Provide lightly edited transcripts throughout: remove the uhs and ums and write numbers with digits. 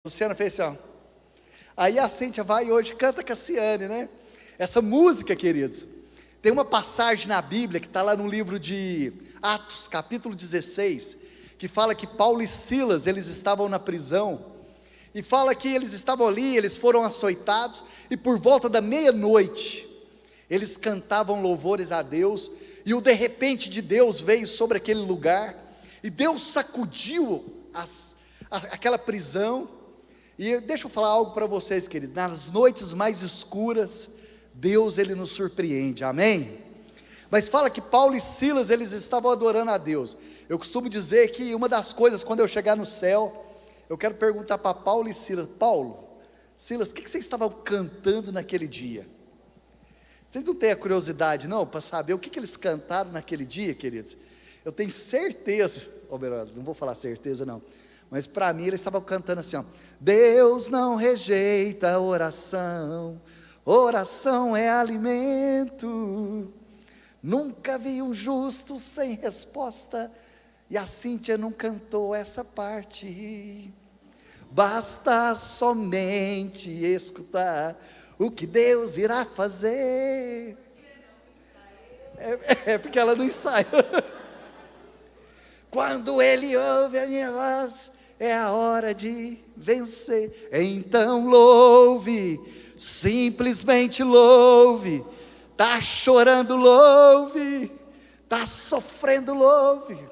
Luciana fez assim, ó. Aí a Cíntia vai e hoje canta Cassiane, né? Essa música, queridos, tem uma passagem na Bíblia que está lá no livro de Atos, capítulo 16, que fala que Paulo e Silas, eles estavam na prisão, e fala que eles estavam ali, eles foram açoitados, e por volta da meia-noite, eles cantavam louvores a Deus, e o de repente de Deus veio sobre aquele lugar, e Deus sacudiu aquela prisão. E deixa eu falar algo para vocês, queridos, nas noites mais escuras, Deus ele nos surpreende, amém? Mas fala que Paulo e Silas, eles estavam adorando a Deus. Eu costumo dizer que uma das coisas, quando eu chegar no céu, eu quero perguntar para Paulo e Silas: Paulo, Silas, o que vocês estavam cantando naquele dia? Vocês não têm a curiosidade não, para saber o que eles cantaram naquele dia, queridos? Eu tenho certeza, ou melhor, não vou falar certeza não, mas para mim eles estavam cantando assim, ó: Deus não rejeita a oração, oração é alimento. Nunca vi um justo sem resposta. E a Cíntia não cantou essa parte. Basta somente escutar o que Deus irá fazer. É porque ela não ensaiou. Quando Ele ouve a minha voz, é a hora de vencer. Então louve, simplesmente louve. Está chorando, louve. Está sofrendo, louve.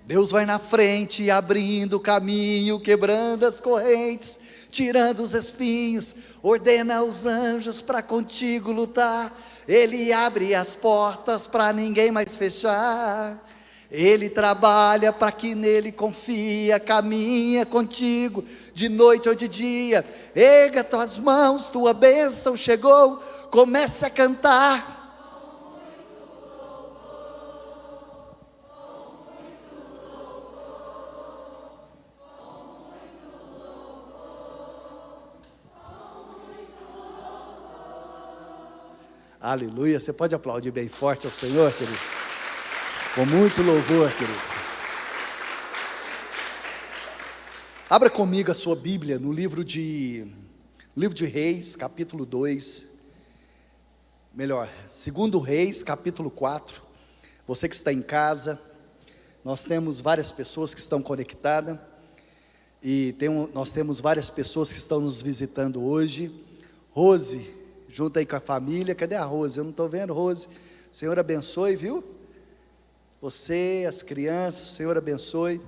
Deus vai na frente, abrindo o caminho, quebrando as correntes, tirando os espinhos, ordena os anjos para contigo lutar. Ele abre as portas para ninguém mais fechar. Ele trabalha para que nele confia, caminha contigo, de noite ou de dia. Erga tuas mãos, tua bênção chegou, comece a cantar. Aleluia, você pode aplaudir bem forte ao Senhor, querido? Com muito louvor, queridos. Abra comigo a sua Bíblia no livro de Reis, capítulo 2. Melhor, 2 Reis, capítulo 4. Você que está em casa, nós temos várias pessoas que estão conectadas. E nós temos várias pessoas que estão nos visitando hoje. Rose, junto aí com a família. Cadê a Rose? Eu não estou vendo, Rose. O Senhor abençoe, viu? Você, as crianças, o Senhor abençoe.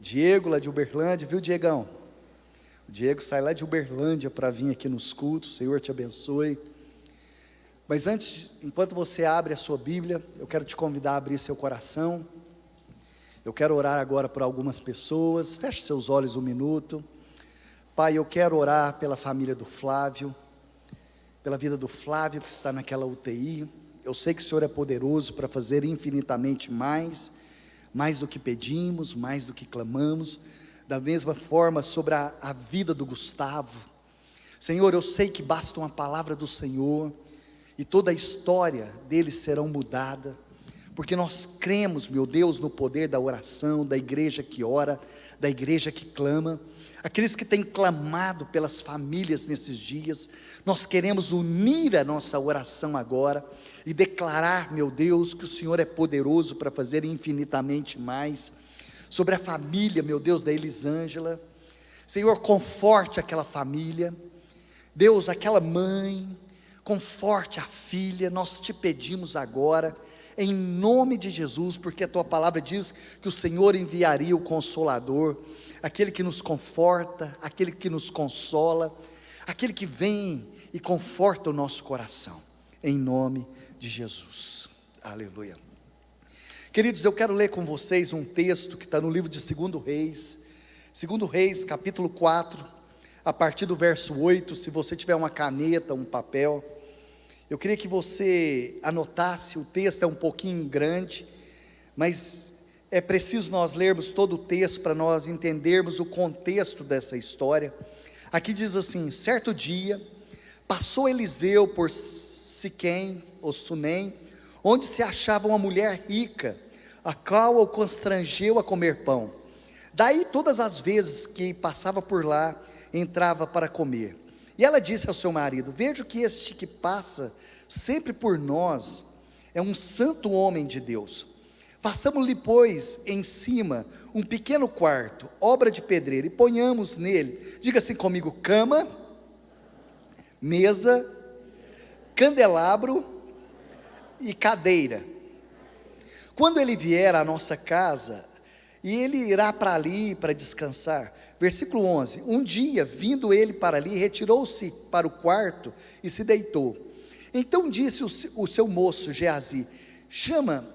Diego, lá de Uberlândia, viu, Diegão? O Diego sai lá de Uberlândia para vir aqui nos cultos. O Senhor te abençoe. Mas antes, enquanto você abre a sua Bíblia, eu quero te convidar a abrir seu coração. Eu quero orar agora por algumas pessoas. Feche seus olhos um minuto. Pai, eu quero orar pela família do Flávio, pela vida do Flávio que está naquela UTI. Eu sei que o Senhor é poderoso para fazer infinitamente mais do que pedimos, mais do que clamamos. Da mesma forma sobre a vida do Gustavo. Senhor, eu sei que basta uma palavra do Senhor e toda a história deles serão mudada, porque nós cremos, meu Deus, no poder da oração, da igreja que ora, da igreja que clama. Aqueles que têm clamado pelas famílias nesses dias, nós queremos unir a nossa oração agora e declarar, meu Deus, que o Senhor é poderoso para fazer infinitamente mais sobre a família, meu Deus, da Elisângela. Senhor, conforte aquela família, Deus, aquela mãe, conforte a filha. Nós te pedimos agora, em nome de Jesus, porque a tua palavra diz que o Senhor enviaria o Consolador, aquele que nos conforta, aquele que nos consola, aquele que vem e conforta o nosso coração, em nome de Jesus, aleluia. Queridos, eu quero ler com vocês um texto que está no livro de 2 Reis, capítulo 4, a partir do verso 8, se você tiver uma caneta, um papel, eu queria que você anotasse. O texto é um pouquinho grande, mas é preciso nós lermos todo o texto para nós entendermos o contexto dessa história. Aqui diz assim: certo dia, passou Eliseu por Siquém, ou Sunem, onde se achava uma mulher rica, a qual o constrangeu a comer pão. Daí todas as vezes que passava por lá, entrava para comer. E ela disse ao seu marido: vejo que este que passa sempre por nós é um santo homem de Deus. Façamos-lhe, pois, em cima um pequeno quarto, obra de pedreiro, e ponhamos nele, diga assim comigo, cama, mesa, candelabro e cadeira. Quando ele vier à nossa casa, e ele irá para ali para descansar. Versículo 11, um dia, vindo ele para ali, retirou-se para o quarto e se deitou. Então disse o seu moço Geazi,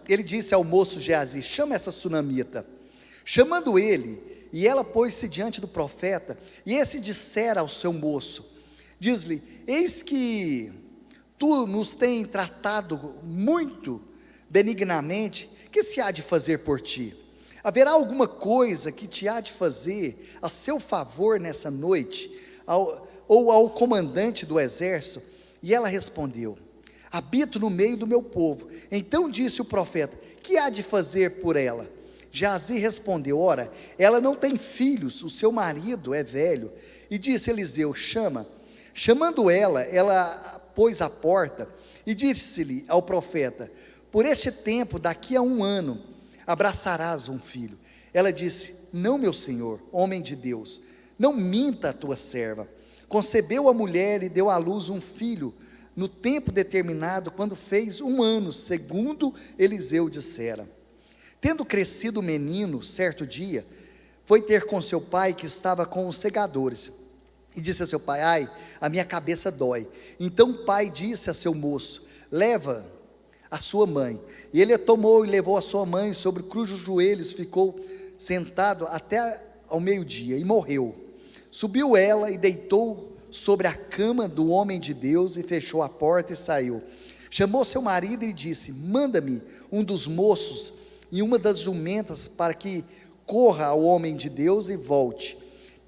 ele disse ao moço Geazi, chama essa sunamita. Chamando ele, e ela pôs-se diante do profeta, e esse dissera ao seu moço, diz-lhe, eis que tu nos tens tratado muito benignamente, que se há de fazer por ti? Haverá alguma coisa que te há de fazer a seu favor nessa noite, ou ao comandante do exército? E ela respondeu, habito no meio do meu povo. Então disse o profeta, que há de fazer por ela? Geazi respondeu, ora, ela não tem filhos, o seu marido é velho. E disse Eliseu, chama. Chamando ela pôs à porta, e disse-lhe ao profeta, por este tempo, daqui a 1 ano, abraçarás um filho. Ela disse, não, meu senhor, homem de Deus, não minta a tua serva. Concebeu a mulher e deu à luz um filho, no tempo determinado, quando fez 1 ano, segundo Eliseu dissera. Tendo crescido o menino, certo dia, foi ter com seu pai, que estava com os segadores, e disse a seu pai, ai, a minha cabeça dói. Então o pai disse a seu moço, leva a sua mãe. E ele a tomou e levou a sua mãe, sobre cujos joelhos ficou sentado até ao meio-dia, e morreu. Subiu ela e deitou sobre a cama do homem de Deus, e fechou a porta e saiu. Chamou seu marido e disse, manda-me um dos moços e uma das jumentas, para que corra ao homem de Deus e volte.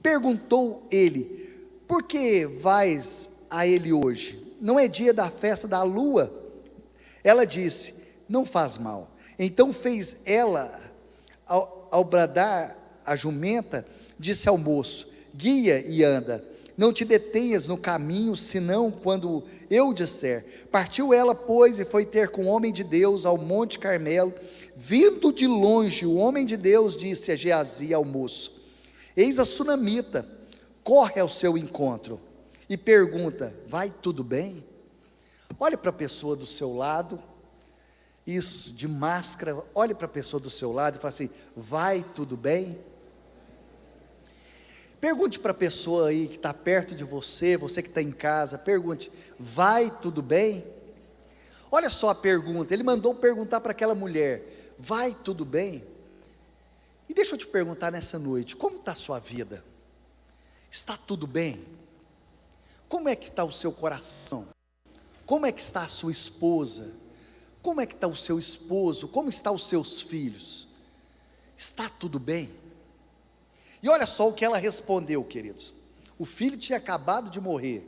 Perguntou ele, por que vais a ele hoje? Não é dia da festa da lua? Ela disse, não faz mal. Então fez ela, ao bradar a jumenta, disse ao moço, guia e anda, não te detenhas no caminho, senão quando eu disser. Partiu ela, pois, e foi ter com o homem de Deus ao monte Carmelo. Vindo de longe, o homem de Deus disse a Geazi, ao moço, eis a sunamita, corre ao seu encontro, e pergunta, vai tudo bem? Olhe para a pessoa do seu lado, isso, de máscara, olhe para a pessoa do seu lado e fala assim, vai tudo bem? Pergunte para a pessoa aí que está perto de você, você que está em casa, pergunte, vai tudo bem? Olha só a pergunta, ele mandou perguntar para aquela mulher, vai tudo bem? E deixa eu te perguntar nessa noite, como está a sua vida? Está tudo bem? Como é que está o seu coração? Como é que está a sua esposa? Como é que está o seu esposo? Como estão os seus filhos? Está tudo bem? E olha só o que ela respondeu, queridos. O filho tinha acabado de morrer.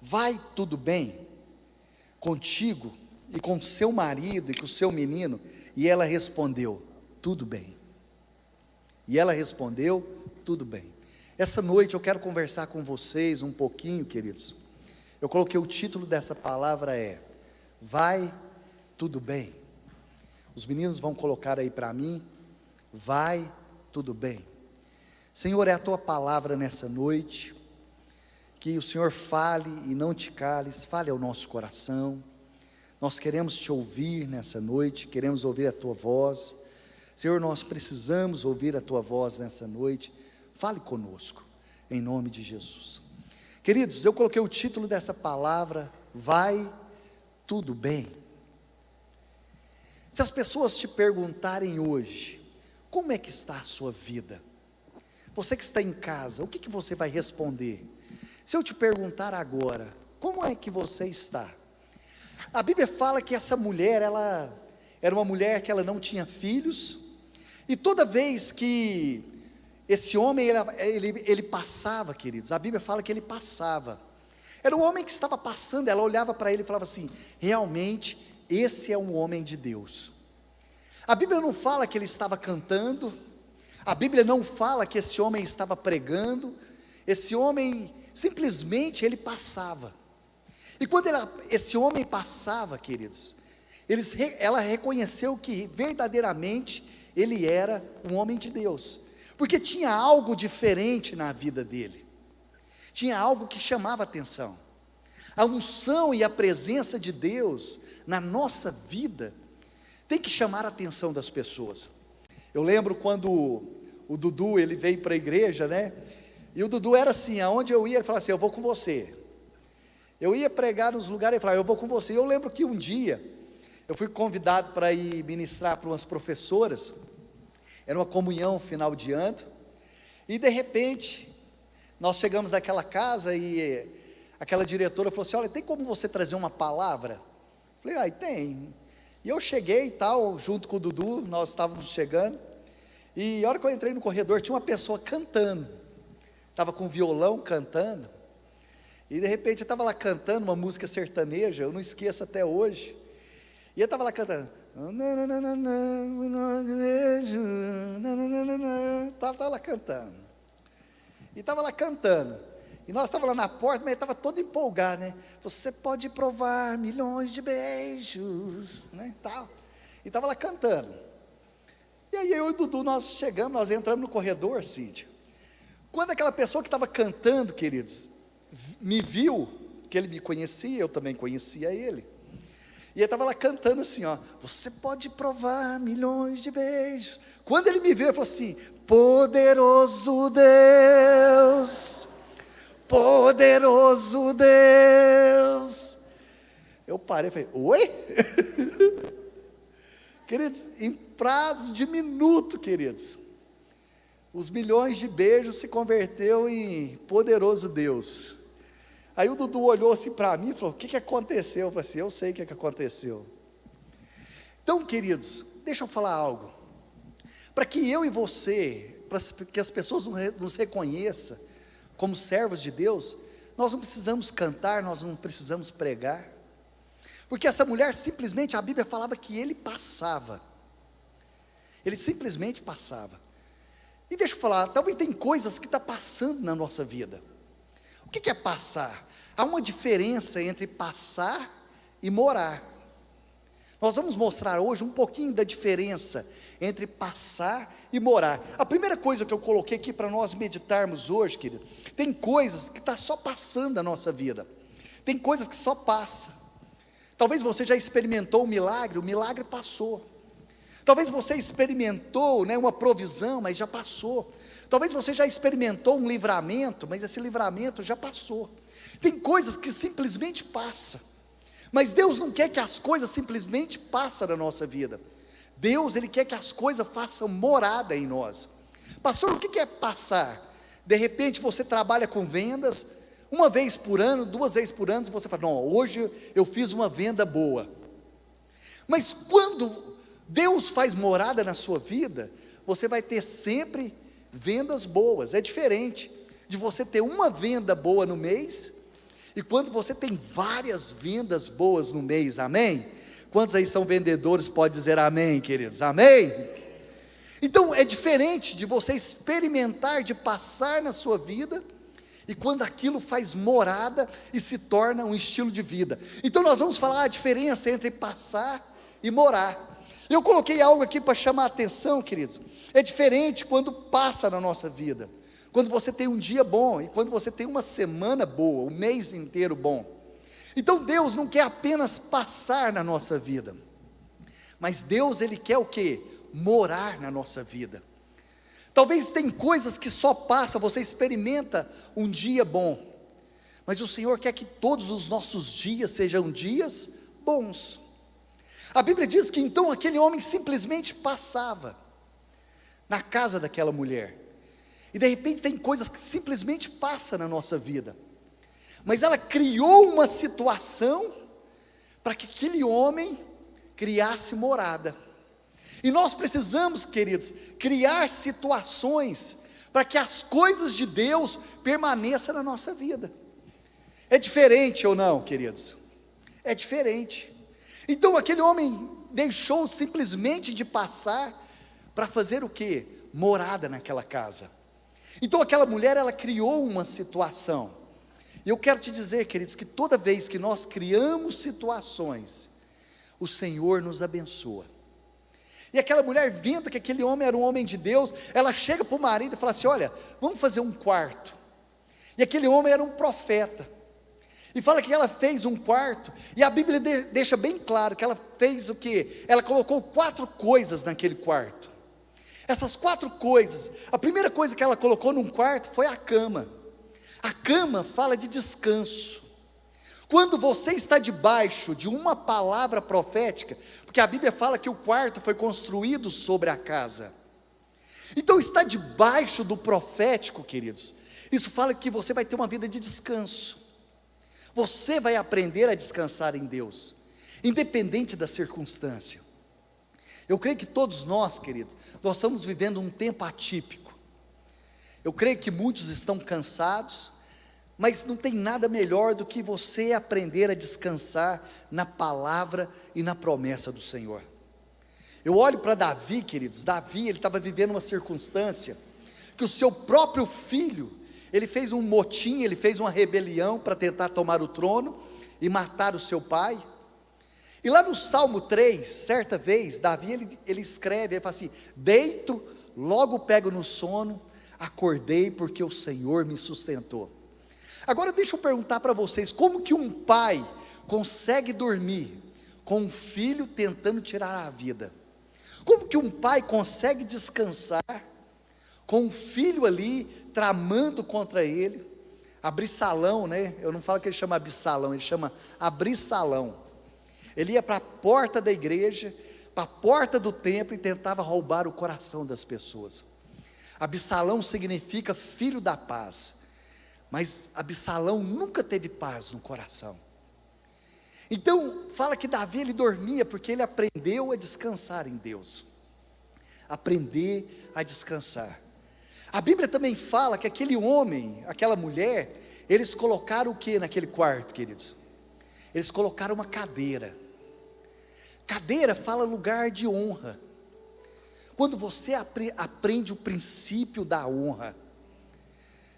Vai tudo bem contigo e com seu marido e com o seu menino? E ela respondeu, tudo bem. E ela respondeu, tudo bem. Essa noite eu quero conversar com vocês um pouquinho, queridos. Eu coloquei o título dessa palavra vai tudo bem. Os meninos vão colocar aí para mim, vai tudo bem. Senhor, é a tua palavra nessa noite, que o Senhor fale e não te cales, fale ao nosso coração. Nós queremos te ouvir nessa noite, queremos ouvir a tua voz. Senhor, nós precisamos ouvir a tua voz nessa noite. Fale conosco, em nome de Jesus. Queridos, eu coloquei o título dessa palavra, vai tudo bem. Se as pessoas te perguntarem hoje, como é que está a sua vida? Você que está em casa, o que você vai responder? Se eu te perguntar agora, como é que você está? A Bíblia fala que essa mulher, ela era uma mulher que ela não tinha filhos, e toda vez que esse homem, ele passava, queridos, a Bíblia fala que ele passava, era um homem que estava passando, ela olhava para ele e falava assim, realmente, esse é um homem de Deus. A Bíblia não fala que ele estava cantando, a Bíblia não fala que esse homem estava pregando, esse homem simplesmente ele passava. E quando esse homem passava, queridos, ela reconheceu que verdadeiramente ele era um homem de Deus, porque tinha algo diferente na vida dele, tinha algo que chamava atenção. A unção e a presença de Deus na nossa vida tem que chamar a atenção das pessoas. Eu lembro quando o Dudu ele veio para a igreja, né? E o Dudu era assim, aonde eu ia, ele falava assim: eu vou com você. Eu ia pregar nos lugares, ele falava: eu vou com você. E eu lembro que um dia, eu fui convidado para ir ministrar para umas professoras, era uma comunhão final de ano, e de repente, nós chegamos naquela casa e aquela diretora falou assim: olha, tem como você trazer uma palavra? Eu falei: tem. E eu cheguei e tal, junto com o Dudu, nós estávamos chegando, e a hora que eu entrei no corredor, tinha uma pessoa cantando, estava com violão cantando, e de repente eu estava lá cantando uma música sertaneja, eu não esqueço até hoje, e eu estava lá cantando, estava lá cantando, e nós estávamos lá na porta, mas ele estava todo empolgado, né? Você pode provar milhões de beijos, né? Tal. E estava lá cantando. E aí eu e o Dudu, nós chegamos, nós entramos no corredor, Cíntia. Quando aquela pessoa que estava cantando, queridos, me viu, que ele me conhecia, eu também conhecia ele. E ele estava lá cantando assim, ó: você pode provar milhões de beijos. Quando ele me viu, ele falou assim: poderoso Deus, poderoso Deus. Eu parei e falei: oi? Queridos, em prazo de minuto, queridos, os milhões de beijos se converteu em poderoso Deus. Aí o Dudu olhou assim para mim e falou: o que aconteceu? Eu falei assim: eu sei o que aconteceu. Então, queridos, deixa eu falar algo, para que eu e você, para que as pessoas nos reconheçam como servos de Deus, nós não precisamos cantar, nós não precisamos pregar, porque essa mulher simplesmente, a Bíblia falava que ele passava, ele simplesmente passava. E deixa eu falar, talvez tem coisas que estão passando na nossa vida. O que é passar? Há uma diferença entre passar e morar. Nós vamos mostrar hoje um pouquinho da diferença entre passar e morar. A primeira coisa que eu coloquei aqui para nós meditarmos hoje, querido, tem coisas que estão só passando na nossa vida, tem coisas que só passam. Talvez você já experimentou o milagre passou. Talvez você experimentou, né, uma provisão, mas já passou. Talvez você já experimentou um livramento, mas esse livramento já passou. Tem coisas que simplesmente passam, mas Deus não quer que as coisas simplesmente passem na nossa vida. Deus, Ele quer que as coisas façam morada em nós. Pastor, o que é passar? De repente você trabalha com vendas, uma vez por ano, 2 vezes por ano, você fala: não, hoje eu fiz uma venda boa. Mas quando Deus faz morada na sua vida, você vai ter sempre vendas boas. É diferente de você ter uma venda boa no mês, e quando você tem várias vendas boas no mês, amém? Quantos aí são vendedores, pode dizer amém, queridos? Amém? Então é diferente de você experimentar, de passar na sua vida, e quando aquilo faz morada e se torna um estilo de vida. Então nós vamos falar a diferença entre passar e morar. Eu coloquei algo aqui para chamar a atenção, queridos. É diferente quando passa na nossa vida, quando você tem um dia bom, e quando você tem uma semana boa, um mês inteiro bom. Então Deus não quer apenas passar na nossa vida, mas Deus, Ele quer o quê? Morar na nossa vida. Talvez tem coisas que só passam, você experimenta um dia bom, mas o Senhor quer que todos os nossos dias sejam dias bons. A Bíblia diz que então aquele homem simplesmente passava na casa daquela mulher, e de repente tem coisas que simplesmente passam na nossa vida, mas ela criou uma situação para que aquele homem criasse morada. E nós precisamos, queridos, criar situações para que as coisas de Deus permaneçam na nossa vida. É diferente ou não, queridos? É diferente. Então aquele homem deixou simplesmente de passar para fazer o quê? Morada naquela casa. Então aquela mulher, ela criou uma situação. E eu quero te dizer, queridos, que toda vez que nós criamos situações, o Senhor nos abençoa. E aquela mulher, vendo que aquele homem era um homem de Deus, ela chega para o marido e fala assim: olha, vamos fazer um quarto. E aquele homem era um profeta. E fala que ela fez um quarto, e a Bíblia deixa bem claro que ela fez o quê? Ela colocou 4 coisas naquele quarto. Essas 4 coisas, a primeira coisa que ela colocou num quarto foi a cama. A cama fala de descanso. Quando você está debaixo de uma palavra profética, porque a Bíblia fala que o quarto foi construído sobre a casa. Então está debaixo do profético, queridos. Isso fala que você vai ter uma vida de descanso. Você vai aprender a descansar em Deus, independente da circunstância. Eu creio que todos nós, queridos, nós estamos vivendo um tempo atípico. Eu creio que muitos estão cansados, mas não tem nada melhor do que você aprender a descansar na palavra e na promessa do Senhor. Eu olho para Davi, queridos. Davi, ele estava vivendo uma circunstância que o seu próprio filho, ele fez um motim, ele fez uma rebelião para tentar tomar o trono e matar o seu pai. E lá no Salmo 3, certa vez, Davi, ele escreve, ele fala assim: deito, logo pego no sono, acordei porque o Senhor me sustentou. Agora deixa eu perguntar para vocês, como que um pai consegue dormir com um filho tentando tirar a vida? Como que um pai consegue descansar com um filho ali tramando contra ele? Absalão, né? Eu não falo que ele chama Absalão, ele chama Absalão. Ele ia para a porta da igreja, para a porta do templo e tentava roubar o coração das pessoas. Absalão significa filho da paz, mas Absalão nunca teve paz no coração. Então fala que Davi, ele dormia porque ele aprendeu a descansar em Deus. Aprender a descansar. A Bíblia também fala que aquele homem, aquela mulher, eles colocaram o que naquele quarto, queridos? Eles colocaram uma cadeira. Cadeira fala lugar de honra. Quando você aprende o princípio da honra.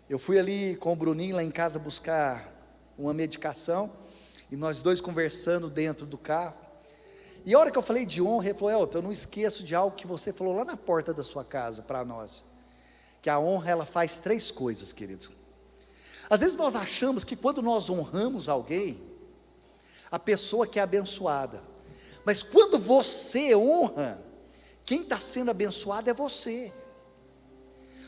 Eu fui ali com o Bruninho lá em casa buscar uma medicação, e nós dois conversando dentro do carro. E a hora que eu falei de honra, ele falou: Elton, eu não esqueço de algo que você falou lá na porta da sua casa para nós. Que a honra, ela faz 3 coisas, querido. Às vezes nós achamos que quando nós honramos alguém, a pessoa que é abençoada. Mas quando você honra, quem está sendo abençoado é você.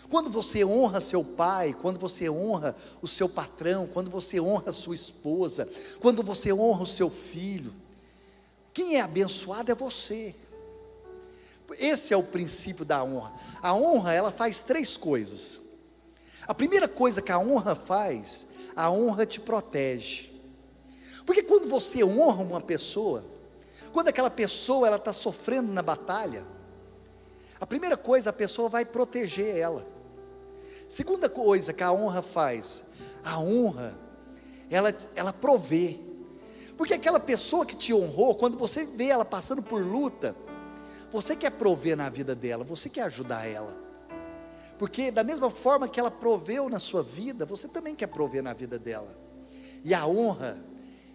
Quando você honra seu pai, quando você honra o seu patrão, quando você honra a sua esposa, quando você honra o seu filho, quem é abençoado é você. Esse é o princípio da honra. A honra, ela faz 3 coisas. A primeira coisa que a honra faz, a honra te protege. Porque quando você honra uma pessoa, quando aquela pessoa ela está sofrendo na batalha, a primeira coisa, a pessoa vai proteger ela. Segunda coisa que a honra faz, a honra, ela provê. Porque aquela pessoa que te honrou, quando você vê ela passando por luta, você quer prover na vida dela, você quer ajudar ela. Porque da mesma forma que ela proveu na sua vida, você também quer prover na vida dela. E a honra,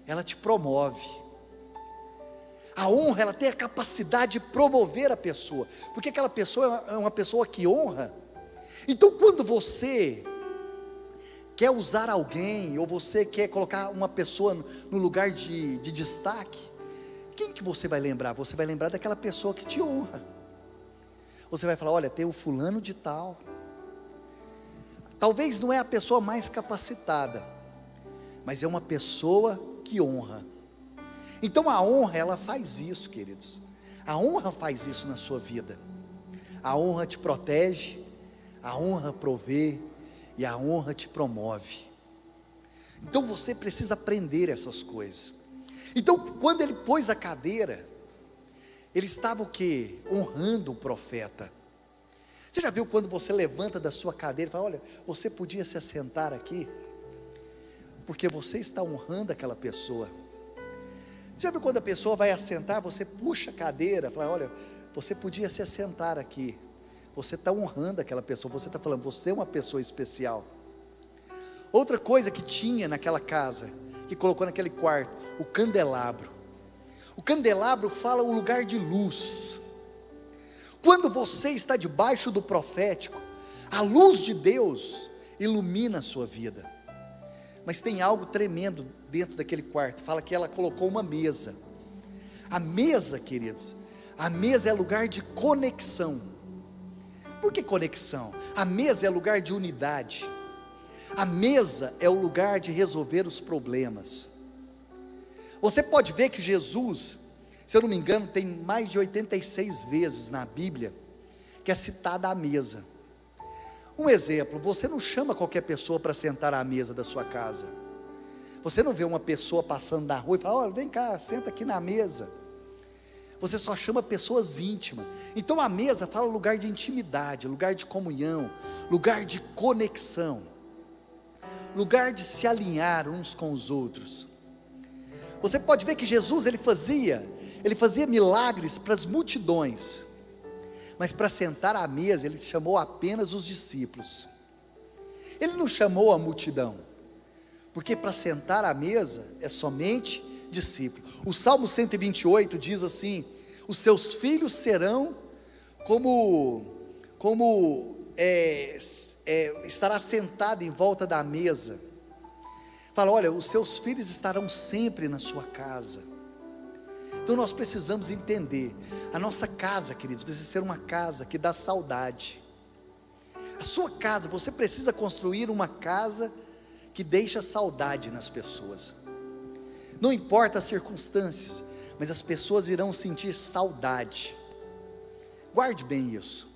ela te promove. A honra, ela tem a capacidade de promover a pessoa. Porque aquela pessoa é uma pessoa que honra. Então quando você quer usar alguém, ou você quer colocar uma pessoa no lugar de destaque, quem que você vai lembrar? Você vai lembrar daquela pessoa que te honra. Você vai falar: olha, tem o fulano de tal. Talvez não é a pessoa mais capacitada, mas é uma pessoa que honra. Então a honra, ela faz isso, queridos. A honra faz isso na sua vida. A honra te protege, a honra provê e a honra te promove. Então você precisa aprender essas coisas. Então quando ele pôs a cadeira, ele estava o quê? Honrando o profeta. Você já viu quando você levanta da sua cadeira e fala: olha, você podia se assentar aqui? Porque você está honrando aquela pessoa. Já viu quando a pessoa vai assentar, você puxa a cadeira, fala, olha, você podia se assentar aqui. Você está honrando aquela pessoa, você está falando, você é uma pessoa especial. Outra coisa que tinha naquela casa, que colocou naquele quarto, o candelabro. O candelabro fala o lugar de luz. Quando você está debaixo do profético, a luz de Deus ilumina a sua vida. Mas tem algo tremendo dentro daquele quarto. Fala que ela colocou uma mesa. A mesa, queridos, a mesa é lugar de conexão. Por que conexão? A mesa é lugar de unidade. A mesa é o lugar de resolver os problemas. Você pode ver que Jesus, se eu não me engano, tem mais de 86 vezes na Bíblia que é citada a mesa. Um exemplo, você não chama qualquer pessoa para sentar à mesa da sua casa. Você não vê uma pessoa passando na rua e fala, olha, vem cá, senta aqui na mesa. Você só chama pessoas íntimas. Então a mesa fala lugar de intimidade, lugar de comunhão, lugar de conexão, lugar de se alinhar uns com os outros. Você pode ver que Jesus, ele fazia milagres para as multidões, mas para sentar à mesa, ele chamou apenas os discípulos. Ele não chamou a multidão, porque para sentar à mesa é somente discípulo. O Salmo 128 diz assim, os seus filhos serão estará sentado em volta da mesa. Fala, olha, os seus filhos estarão sempre na sua casa. Então nós precisamos entender, a nossa casa, queridos, precisa ser uma casa que dá saudade. A sua casa, você precisa construir uma casa que deixa saudade nas pessoas. Não importa as circunstâncias, mas as pessoas irão sentir saudade. Guarde bem isso.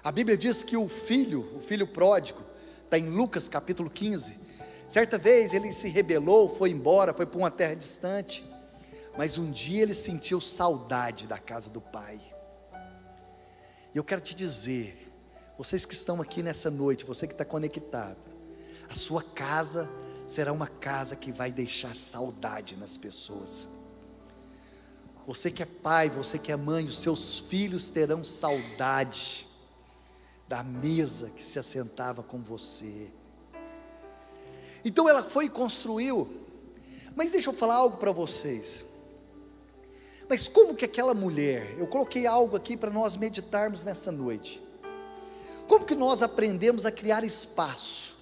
A Bíblia diz que o filho pródigo, está em Lucas capítulo 15, certa vez ele se rebelou, foi embora, foi para uma terra distante, mas um dia ele sentiu saudade da casa do pai. E eu quero te dizer, vocês que estão aqui nessa noite, você que está conectado, a sua casa será uma casa que vai deixar saudade nas pessoas. Você que é pai, você que é mãe, os seus filhos terão saudade da mesa que se assentava com você. Então ela foi e construiu. Mas deixa eu falar algo para vocês. Mas como que aquela mulher, eu coloquei algo aqui para nós meditarmos nessa noite. Como que nós aprendemos a criar espaço?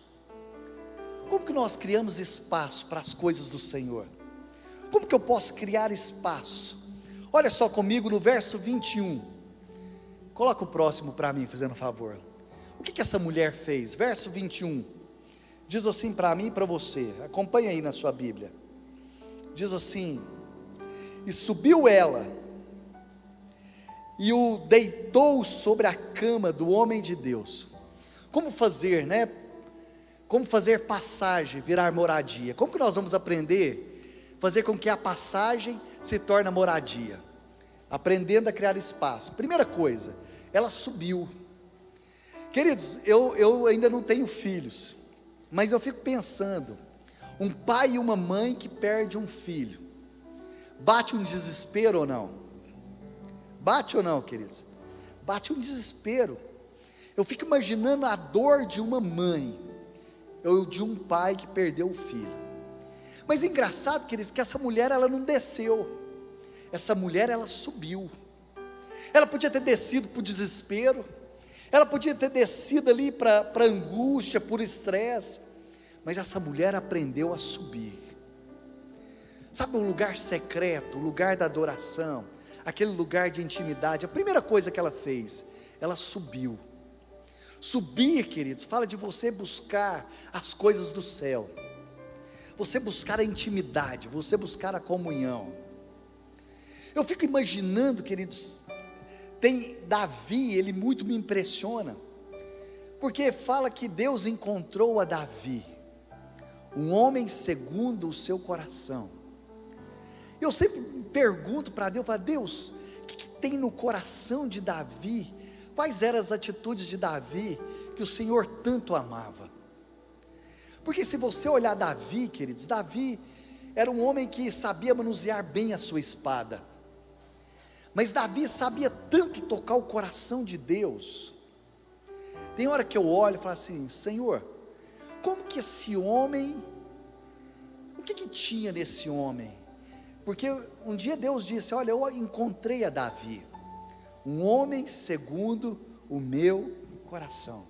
Como que nós criamos espaço para as coisas do Senhor? Como que eu posso criar espaço? Olha só comigo no verso 21. Coloca o próximo para mim, fazendo um favor. O que essa mulher fez? Verso 21. Diz assim para mim e para você. Acompanha aí na sua Bíblia. Diz assim: e subiu ela, e o deitou sobre a cama do homem de Deus. Como fazer, né? Como fazer passagem virar moradia? Como que nós vamos aprender? Fazer com que a passagem se torne moradia. Aprendendo a criar espaço. Primeira coisa, ela subiu. Queridos, eu ainda não tenho filhos, mas eu fico pensando, um pai e uma mãe que perde um filho, bate um desespero ou não? Bate ou não, queridos? Bate um desespero. Eu fico imaginando a dor de uma mãe, ou de um pai que perdeu o filho. Mas é engraçado, queridos, que essa mulher, ela não desceu. Essa mulher, ela subiu. Ela podia ter descido para o desespero, ela podia ter descido ali para a angústia, por estresse, mas essa mulher aprendeu a subir. Sabe um lugar secreto, o lugar da adoração, aquele lugar de intimidade? A primeira coisa que ela fez, ela subiu. Subir, queridos, fala de você buscar as coisas do céu, você buscar a intimidade, você buscar a comunhão. Eu fico imaginando, queridos, tem Davi, ele muito me impressiona, porque fala que Deus encontrou a Davi, um homem segundo o seu coração. Eu sempre pergunto para Deus, falo, Deus, o que tem no coração de Davi? Quais eram as atitudes de Davi que o Senhor tanto amava? Porque se você olhar Davi, queridos, Davi era um homem que sabia manusear bem a sua espada. Mas Davi sabia tanto tocar o coração de Deus. Tem hora que eu olho e falo assim: Senhor, como que esse homem, o que tinha nesse homem? Porque um dia Deus disse: olha, eu encontrei a Davi, um homem segundo o meu coração.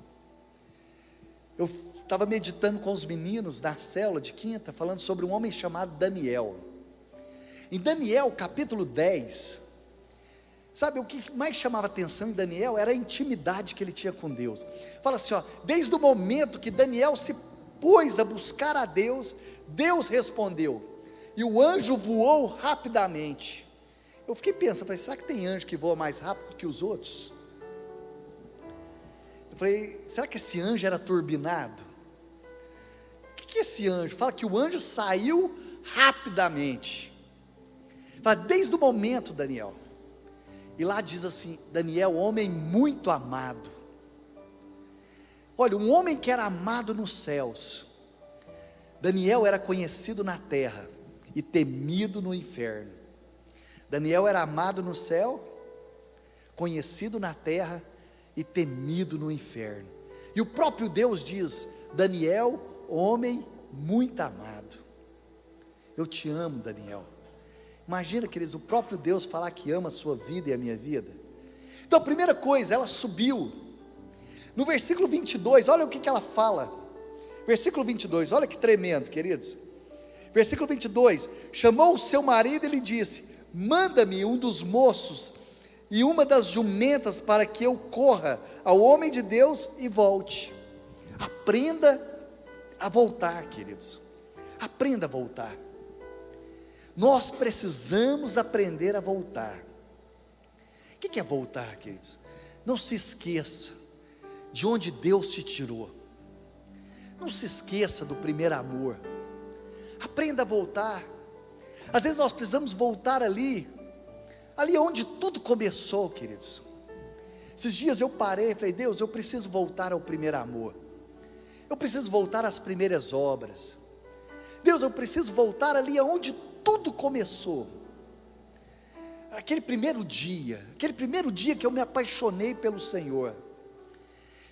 Eu estava meditando com os meninos da célula de quinta, falando sobre um homem chamado Daniel. Em Daniel capítulo 10, sabe o que mais chamava atenção em Daniel? Era a intimidade que ele tinha com Deus. Fala assim, desde o momento que Daniel se pôs a buscar a Deus, Deus respondeu, e o anjo voou rapidamente. Eu fiquei pensando, falei, será que tem anjo que voa mais rápido que os outros? Eu falei, será que esse anjo era turbinado? O que é esse anjo? Fala que o anjo saiu rapidamente. Fala, desde o momento, Daniel. E lá diz assim, Daniel, homem muito amado. Olha, um homem que era amado nos céus. Daniel era conhecido na terra e temido no inferno. Daniel era amado no céu, conhecido na terra e temido no inferno. E o próprio Deus diz, Daniel, homem muito amado. Eu te amo, Daniel. Imagina, queridos, o próprio Deus falar que ama a sua vida e a minha vida. Então a primeira coisa, ela subiu. No versículo 22, olha o que ela fala. Versículo 22, olha que tremendo, queridos. Versículo 22, chamou o seu marido e lhe disse, manda-me um dos moços e uma das jumentas para que eu corra ao homem de Deus e volte. Aprenda a voltar, queridos. Aprenda a voltar. Nós precisamos aprender a voltar. O que é voltar, queridos? Não se esqueça de onde Deus te tirou. Não se esqueça do primeiro amor. Aprenda a voltar. Às vezes nós precisamos voltar ali onde tudo começou, queridos. Esses dias eu parei e falei, Deus, eu preciso voltar ao primeiro amor. Eu preciso voltar às primeiras obras. Deus, eu preciso voltar ali onde tudo começou. Aquele primeiro dia que eu me apaixonei pelo Senhor.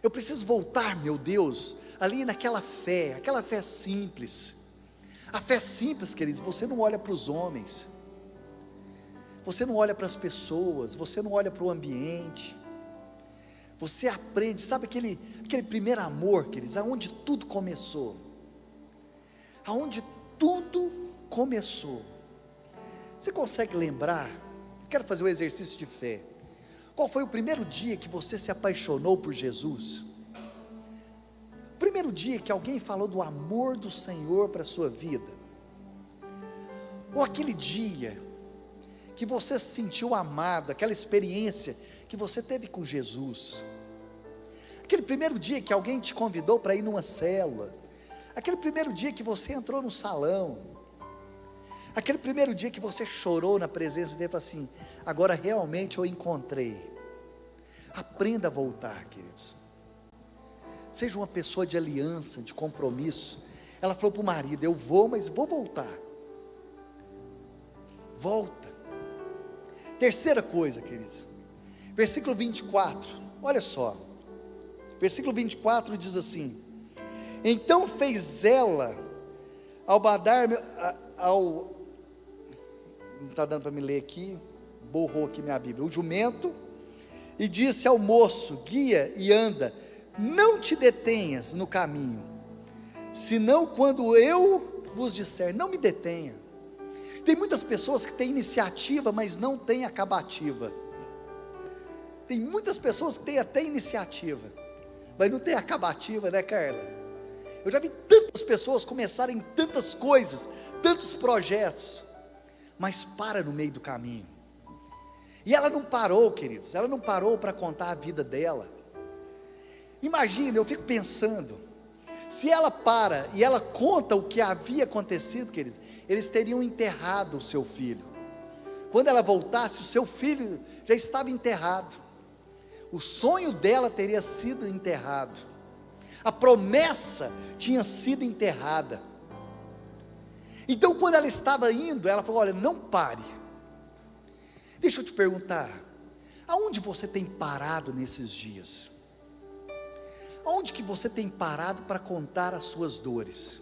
Eu preciso voltar, meu Deus, ali naquela fé, aquela fé simples. A fé simples, queridos, você não olha para os homens, você não olha para as pessoas, você não olha para o ambiente, você aprende, sabe aquele primeiro amor, queridos, aonde tudo começou, aonde tudo começou. Você consegue lembrar? Eu quero fazer um exercício de fé. Qual foi o primeiro dia que você se apaixonou por Jesus? O primeiro dia que alguém falou do amor do Senhor para a sua vida? Ou aquele dia que você se sentiu amado, aquela experiência que você teve com Jesus? Aquele primeiro dia que alguém te convidou para ir numa célula? Aquele primeiro dia que você entrou no salão? Aquele primeiro dia que você chorou na presença dele e falou assim, agora realmente eu encontrei. Aprenda a voltar, queridos. Seja uma pessoa de aliança, de compromisso. Ela falou para o marido, eu vou, mas vou voltar. Volta. Terceira coisa, queridos, versículo 24, olha só, versículo 24 diz assim, então fez ela, não está dando para me ler aqui, borrou aqui minha Bíblia, o jumento, e disse ao moço, guia e anda, não te detenhas no caminho, senão quando eu vos disser, não me detenha. Tem muitas pessoas que têm iniciativa, mas não têm acabativa. Tem muitas pessoas que têm até iniciativa, mas não tem acabativa, né, Carla? Eu já vi tantas pessoas começarem tantas coisas, tantos projetos, mas para no meio do caminho. E ela não parou, queridos, ela não parou para contar a vida dela. Imagina, eu fico pensando, se ela para e ela conta o que havia acontecido, queridos, eles teriam enterrado o seu filho. Quando ela voltasse, o seu filho já estava enterrado. O sonho dela teria sido enterrado. A promessa tinha sido enterrada. Então quando ela estava indo, ela falou: olha, não pare. Deixa eu te perguntar, aonde você tem parado nesses dias? Aonde que você tem parado para contar as suas dores?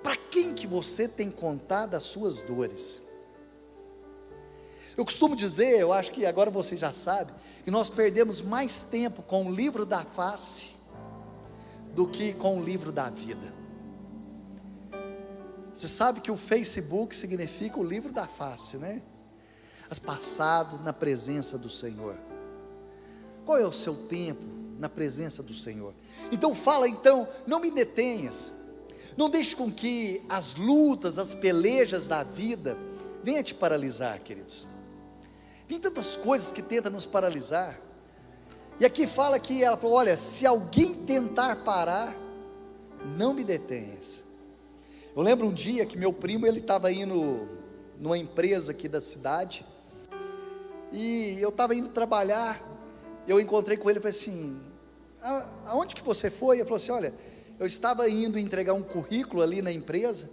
Para quem que você tem contado as suas dores? Eu costumo dizer, eu acho que agora você já sabe, que nós perdemos mais tempo com o livro da face do que com o livro da vida. Você sabe que o Facebook significa o livro da face, né? As passado na presença do Senhor. Qual é o seu tempo na presença do Senhor? Então fala, então, não me detenhas. Não deixe com que as lutas, as pelejas da vida venham te paralisar, queridos. Tem tantas coisas que tentam nos paralisar. E aqui fala que ela falou: olha, se alguém tentar parar, não me detenhas. Eu lembro um dia que meu primo, ele estava indo numa empresa aqui da cidade, e eu estava indo trabalhar. Eu encontrei com ele e falei assim: aonde que você foi? Ele falou assim: olha, eu estava indo entregar um currículo ali na empresa,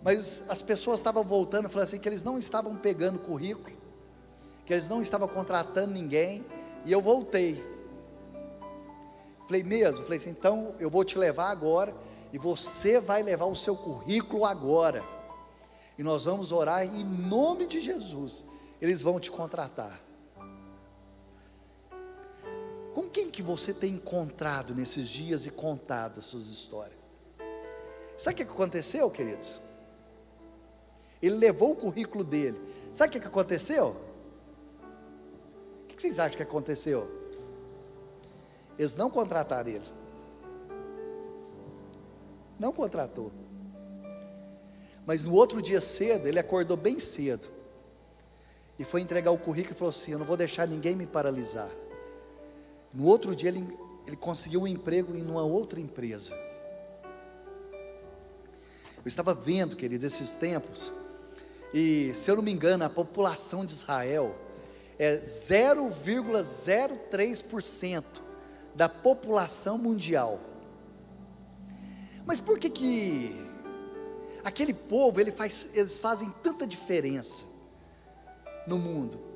mas as pessoas estavam voltando, falando assim, que eles não estavam pegando currículo, que eles não estavam contratando ninguém, e eu voltei. Falei: mesmo? Falei assim: então eu vou te levar agora, e você vai levar o seu currículo agora, e nós vamos orar em nome de Jesus, eles vão te contratar. Com quem que você tem encontrado nesses dias e contado as suas histórias? Sabe o que aconteceu, queridos? Ele levou o currículo dele. Sabe o que aconteceu? O que vocês acham que aconteceu? Eles não contrataram ele. Não contratou. Mas no outro dia cedo, ele acordou bem cedo e foi entregar o currículo e falou assim: eu não vou deixar ninguém me paralisar. No outro dia ele conseguiu um emprego em uma outra empresa. Eu estava vendo, querido, esses tempos, e se eu não me engano, a população de Israel é 0,03% da população mundial. Mas por que aquele povo, eles fazem tanta diferença no mundo?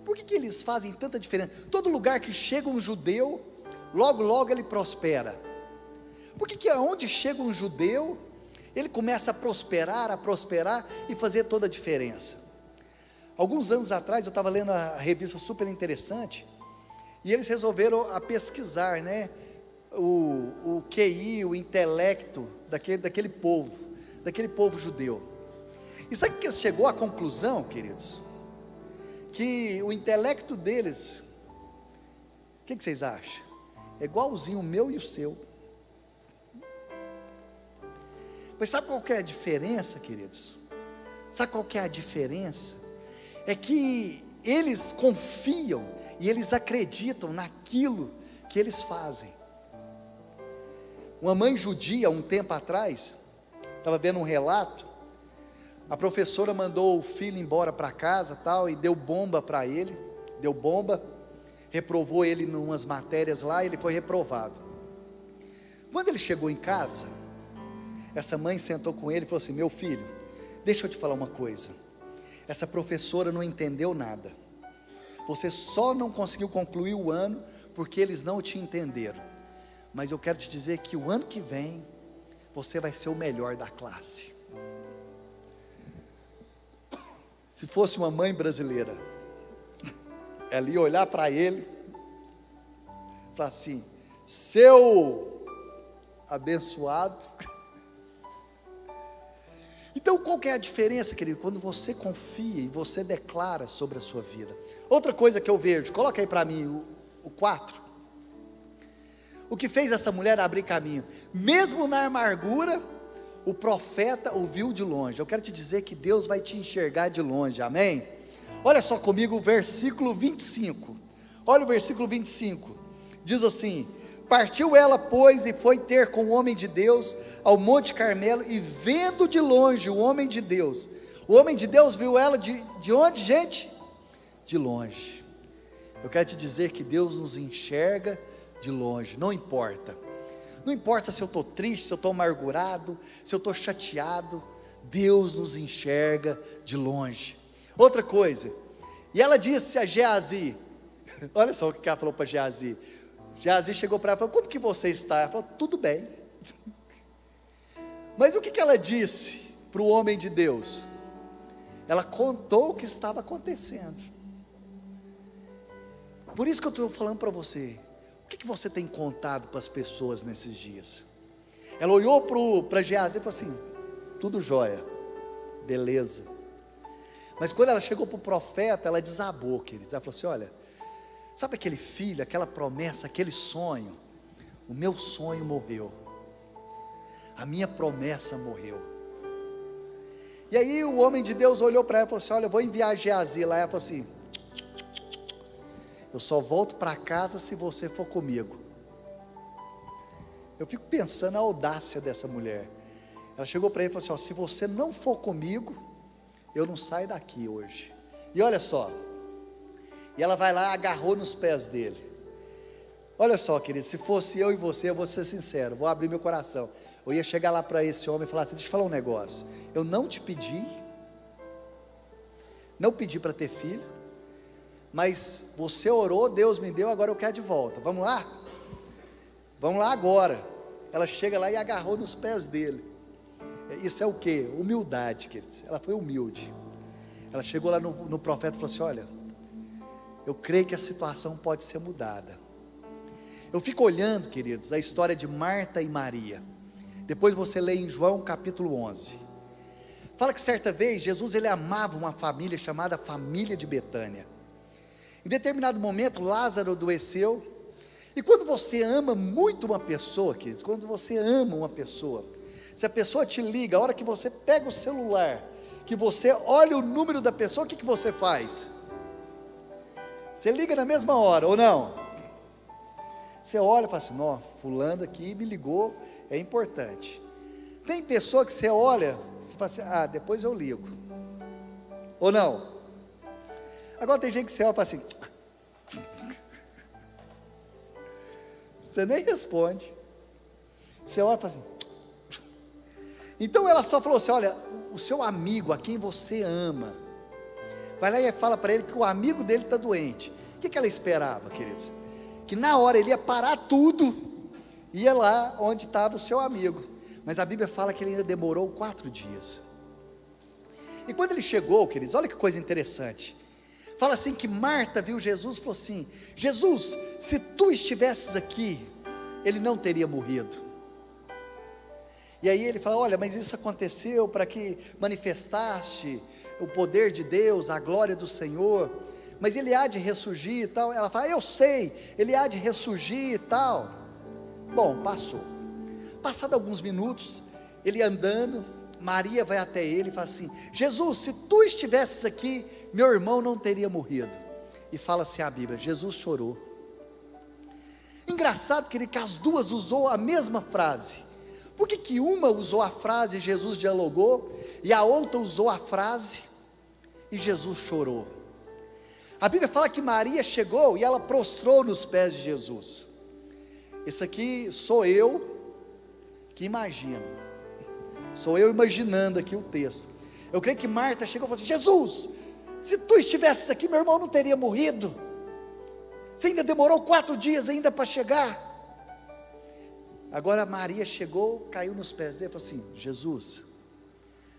Por que eles fazem tanta diferença? Todo lugar que chega um judeu, logo logo ele prospera. Por que aonde chega um judeu, ele começa a prosperar e fazer toda a diferença? Alguns anos atrás eu estava lendo a revista super interessante, e eles resolveram a pesquisar, né, o QI, o intelecto daquele povo judeu. E sabe que chegou à conclusão, queridos? Que o intelecto deles, o que vocês acham? É igualzinho o meu e o seu. Mas sabe qual que é a diferença, queridos? Sabe qual que é a diferença? É que eles confiam e eles acreditam naquilo que eles fazem. Uma mãe judia, um tempo atrás, estava vendo um relato. A professora mandou o filho embora para casa, tal, e deu bomba para ele, reprovou ele em umas matérias lá, e ele foi reprovado. Quando ele chegou em casa, essa mãe sentou com ele e falou assim: meu filho, deixa eu te falar uma coisa, essa professora não entendeu nada, você só não conseguiu concluir o ano, porque eles não te entenderam, mas eu quero te dizer que o ano que vem, você vai ser o melhor da classe. Se fosse uma mãe brasileira, ela ia olhar para ele, falar assim: seu abençoado. Então qual que é a diferença, querido? Quando você confia e você declara sobre a sua vida. Outra coisa que eu vejo, coloca aí para mim o 4. O que fez essa mulher abrir caminho? Mesmo na amargura, o profeta ouviu de longe. Eu quero te dizer que Deus vai te enxergar de longe, amém? Olha só comigo o versículo 25. Olha o versículo 25. Diz assim: partiu ela, pois, e foi ter com o homem de Deus ao Monte Carmelo, e vendo de longe o homem de Deus viu ela de onde, gente? De longe. Eu quero te dizer que Deus nos enxerga de longe, não importa. Não importa se eu estou triste, se eu estou amargurado, se eu estou chateado, Deus nos enxerga de longe. Outra coisa, e ela disse a Geazi, olha só o que ela falou para Geazi. Geazi chegou para ela e falou: como que você está? Ela falou: tudo bem. Mas o que ela disse para o homem de Deus? Ela contou o que estava acontecendo. Por isso que eu estou falando para você, o que você tem contado para as pessoas nesses dias? Ela olhou para Geazi e falou assim: tudo jóia, beleza. Mas quando ela chegou para o profeta, ela desabou, queridos. Ela falou assim: olha, sabe aquele filho, aquela promessa, aquele sonho? O meu sonho morreu, a minha promessa morreu. E aí o homem de Deus olhou para ela e falou assim: olha, eu vou enviar Geazi lá. Ela falou assim: eu só volto para casa se você for comigo. Eu fico pensando na audácia dessa mulher. Ela chegou para ele e falou assim: ó, se você não for comigo, eu não saio daqui hoje. E olha só, e ela vai lá, agarrou nos pés dele. Olha só, querido, se fosse eu e você, eu vou ser sincero, vou abrir meu coração. Eu ia chegar lá para esse homem e falar assim: deixa eu falar um negócio, eu não te pedi, não pedi para ter filho, mas você orou, Deus me deu, agora eu quero de volta. Vamos lá? Vamos lá agora. Ela chega lá e agarrou nos pés dele. Isso é o que? Humildade, queridos. Ela foi humilde. Ela chegou lá no profeta e falou assim: olha, eu creio que a situação pode ser mudada. Eu fico olhando, queridos, a história de Marta e Maria. Depois você lê em João capítulo 11. Fala que certa vez Jesus ele amava uma família chamada família de Betânia. Em determinado momento Lázaro adoeceu. E quando você ama muito uma pessoa, queridos, quando você ama uma pessoa, se a pessoa te liga, a hora que você pega o celular, que você olha o número da pessoa, o que você faz? Você liga na mesma hora, ou não? Você olha e fala assim: não, fulano aqui me ligou, é importante. Tem pessoa que você olha, você fala assim: ah, depois eu ligo, ou não? Agora tem gente que você olha e fala assim: você nem responde. Você olha e fala assim. Então ela só falou assim: olha, o seu amigo, a quem você ama, vai lá e fala para ele que o amigo dele está doente. O que ela esperava, queridos? Que na hora ele ia parar tudo, ia lá onde estava o seu amigo. Mas a Bíblia fala que ele ainda demorou 4 dias. E quando ele chegou, queridos, olha que coisa interessante. Fala assim que Marta viu Jesus e falou assim: Jesus, se tu estivesses aqui, ele não teria morrido. E aí ele fala: olha, mas isso aconteceu para que manifestaste o poder de Deus, a glória do Senhor, mas ele há de ressurgir e tal. Ela fala: eu sei, ele há de ressurgir e tal. Bom, passou. Passado alguns minutos, ele andando, Maria vai até ele e fala assim: Jesus, se tu estivesses aqui, meu irmão não teria morrido. E fala assim a Bíblia: Jesus chorou. Engraçado que as duas usou a mesma frase. Por que uma usou a frase e Jesus dialogou, e a outra usou a frase e Jesus chorou? A Bíblia fala que Maria chegou e ela prostrou nos pés de Jesus. Esse aqui sou eu que imagino, sou eu imaginando aqui o texto. Eu creio que Marta chegou e falou assim: Jesus, se tu estivesses aqui, meu irmão não teria morrido. Você ainda demorou 4 dias ainda para chegar. Agora Maria chegou, caiu nos pés dele e falou assim: Jesus,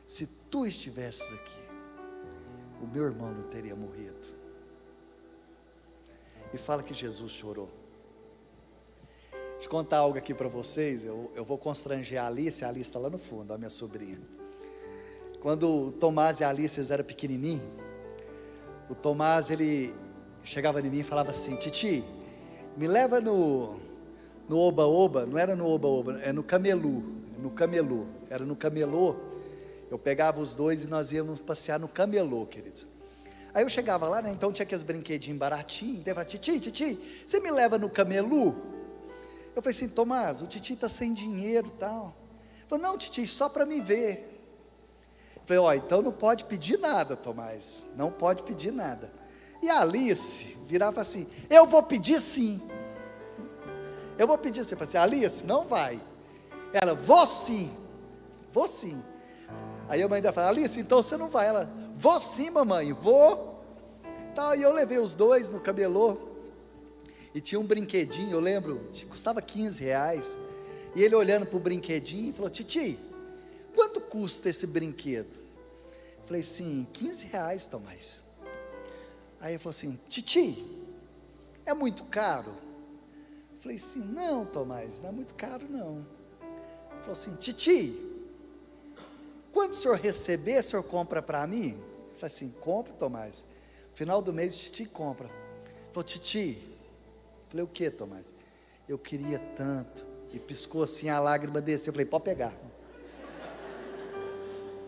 se tu estivesses aqui, o meu irmão não teria morrido. E fala que Jesus chorou. Deixa eu contar algo aqui para vocês. Eu vou constranger a Alice está lá no fundo, a minha sobrinha. Quando o Tomás e a Alice eles eram pequenininhos, o Tomás ele chegava em mim e falava assim: Titi, me leva no Oba-Oba. Não era no Oba-Oba, é no Camelô. Era no Camelô. Eu pegava os dois e nós íamos passear no Camelô, queridos. Aí eu chegava lá, né? Então tinha aqueles brinquedinhos baratinhos. Então eu falava: Titi, você me leva no Camelô? Eu falei assim: Tomás, o Titi está sem dinheiro e tal. Ele falou: não, Titi, só para me ver. Eu falei: ó, então não pode pedir nada, Tomás, não pode pedir nada. E a Alice virava assim: eu vou pedir sim. eu vou pedir você, assim, Alice, não vai. Ela, vou sim. Aí a mãe dela fala, Alice, então você não vai. Ela, vou sim, mamãe, vou. Tá, e eu levei os dois no camelô, e tinha um brinquedinho, eu lembro, custava R$ 15, e ele olhando para o brinquedinho, falou, Titi, quanto custa esse brinquedo? Eu falei assim, R$ 15, Tomás. Aí ele falou assim, Titi, é muito caro? Eu falei assim, não, Tomás, não é muito caro não. Ele falou assim, Titi, quando o senhor receber, o senhor compra para mim? Eu falei assim, compra, Tomás. Final do mês, Titi compra. Ele falou, Titi. Eu falei, o que, Tomás? Eu queria tanto. E piscou assim, a lágrima desceu. Eu falei, pode pegar.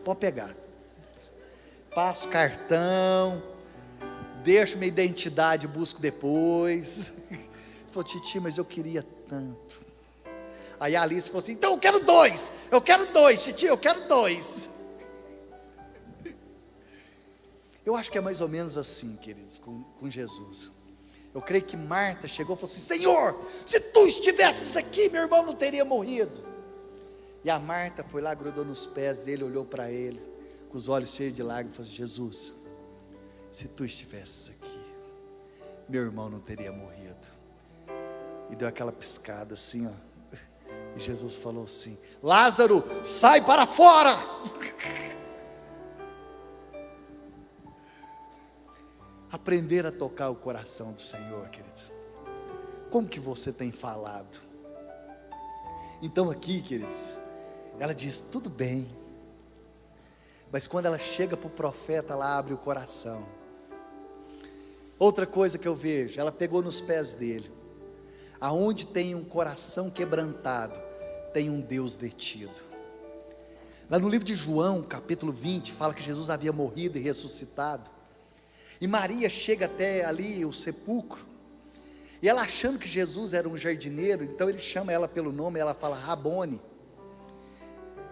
Pode pegar. Passo cartão, deixo minha identidade, busco depois. Ele falou, Titi, mas eu queria tanto. Aí a Alice falou assim, então eu quero dois, Titi, eu quero dois. Eu acho que é mais ou menos assim, queridos, com Jesus. Eu creio que Marta chegou e falou assim, Senhor, se tu estivesses aqui, meu irmão não teria morrido. E a Marta foi lá, grudou nos pés dele, olhou para ele, com os olhos cheios de lágrimas, e falou assim, Jesus, se tu estivesses aqui, meu irmão não teria morrido. E deu aquela piscada assim, ó. E Jesus falou assim, Lázaro, sai para fora. Aprender a tocar o coração do Senhor, querido. Como que você tem falado? Então aqui, queridos, ela diz, tudo bem. Mas quando ela chega para o profeta, ela abre o coração. Outra coisa que eu vejo, ela pegou nos pés dele. Aonde tem um coração quebrantado, tem um Deus detido. Lá no livro de João, capítulo 20, fala que Jesus havia morrido e ressuscitado. E Maria chega até ali o sepulcro. E ela achando que Jesus era um jardineiro, então ele chama ela pelo nome, ela fala Rabone,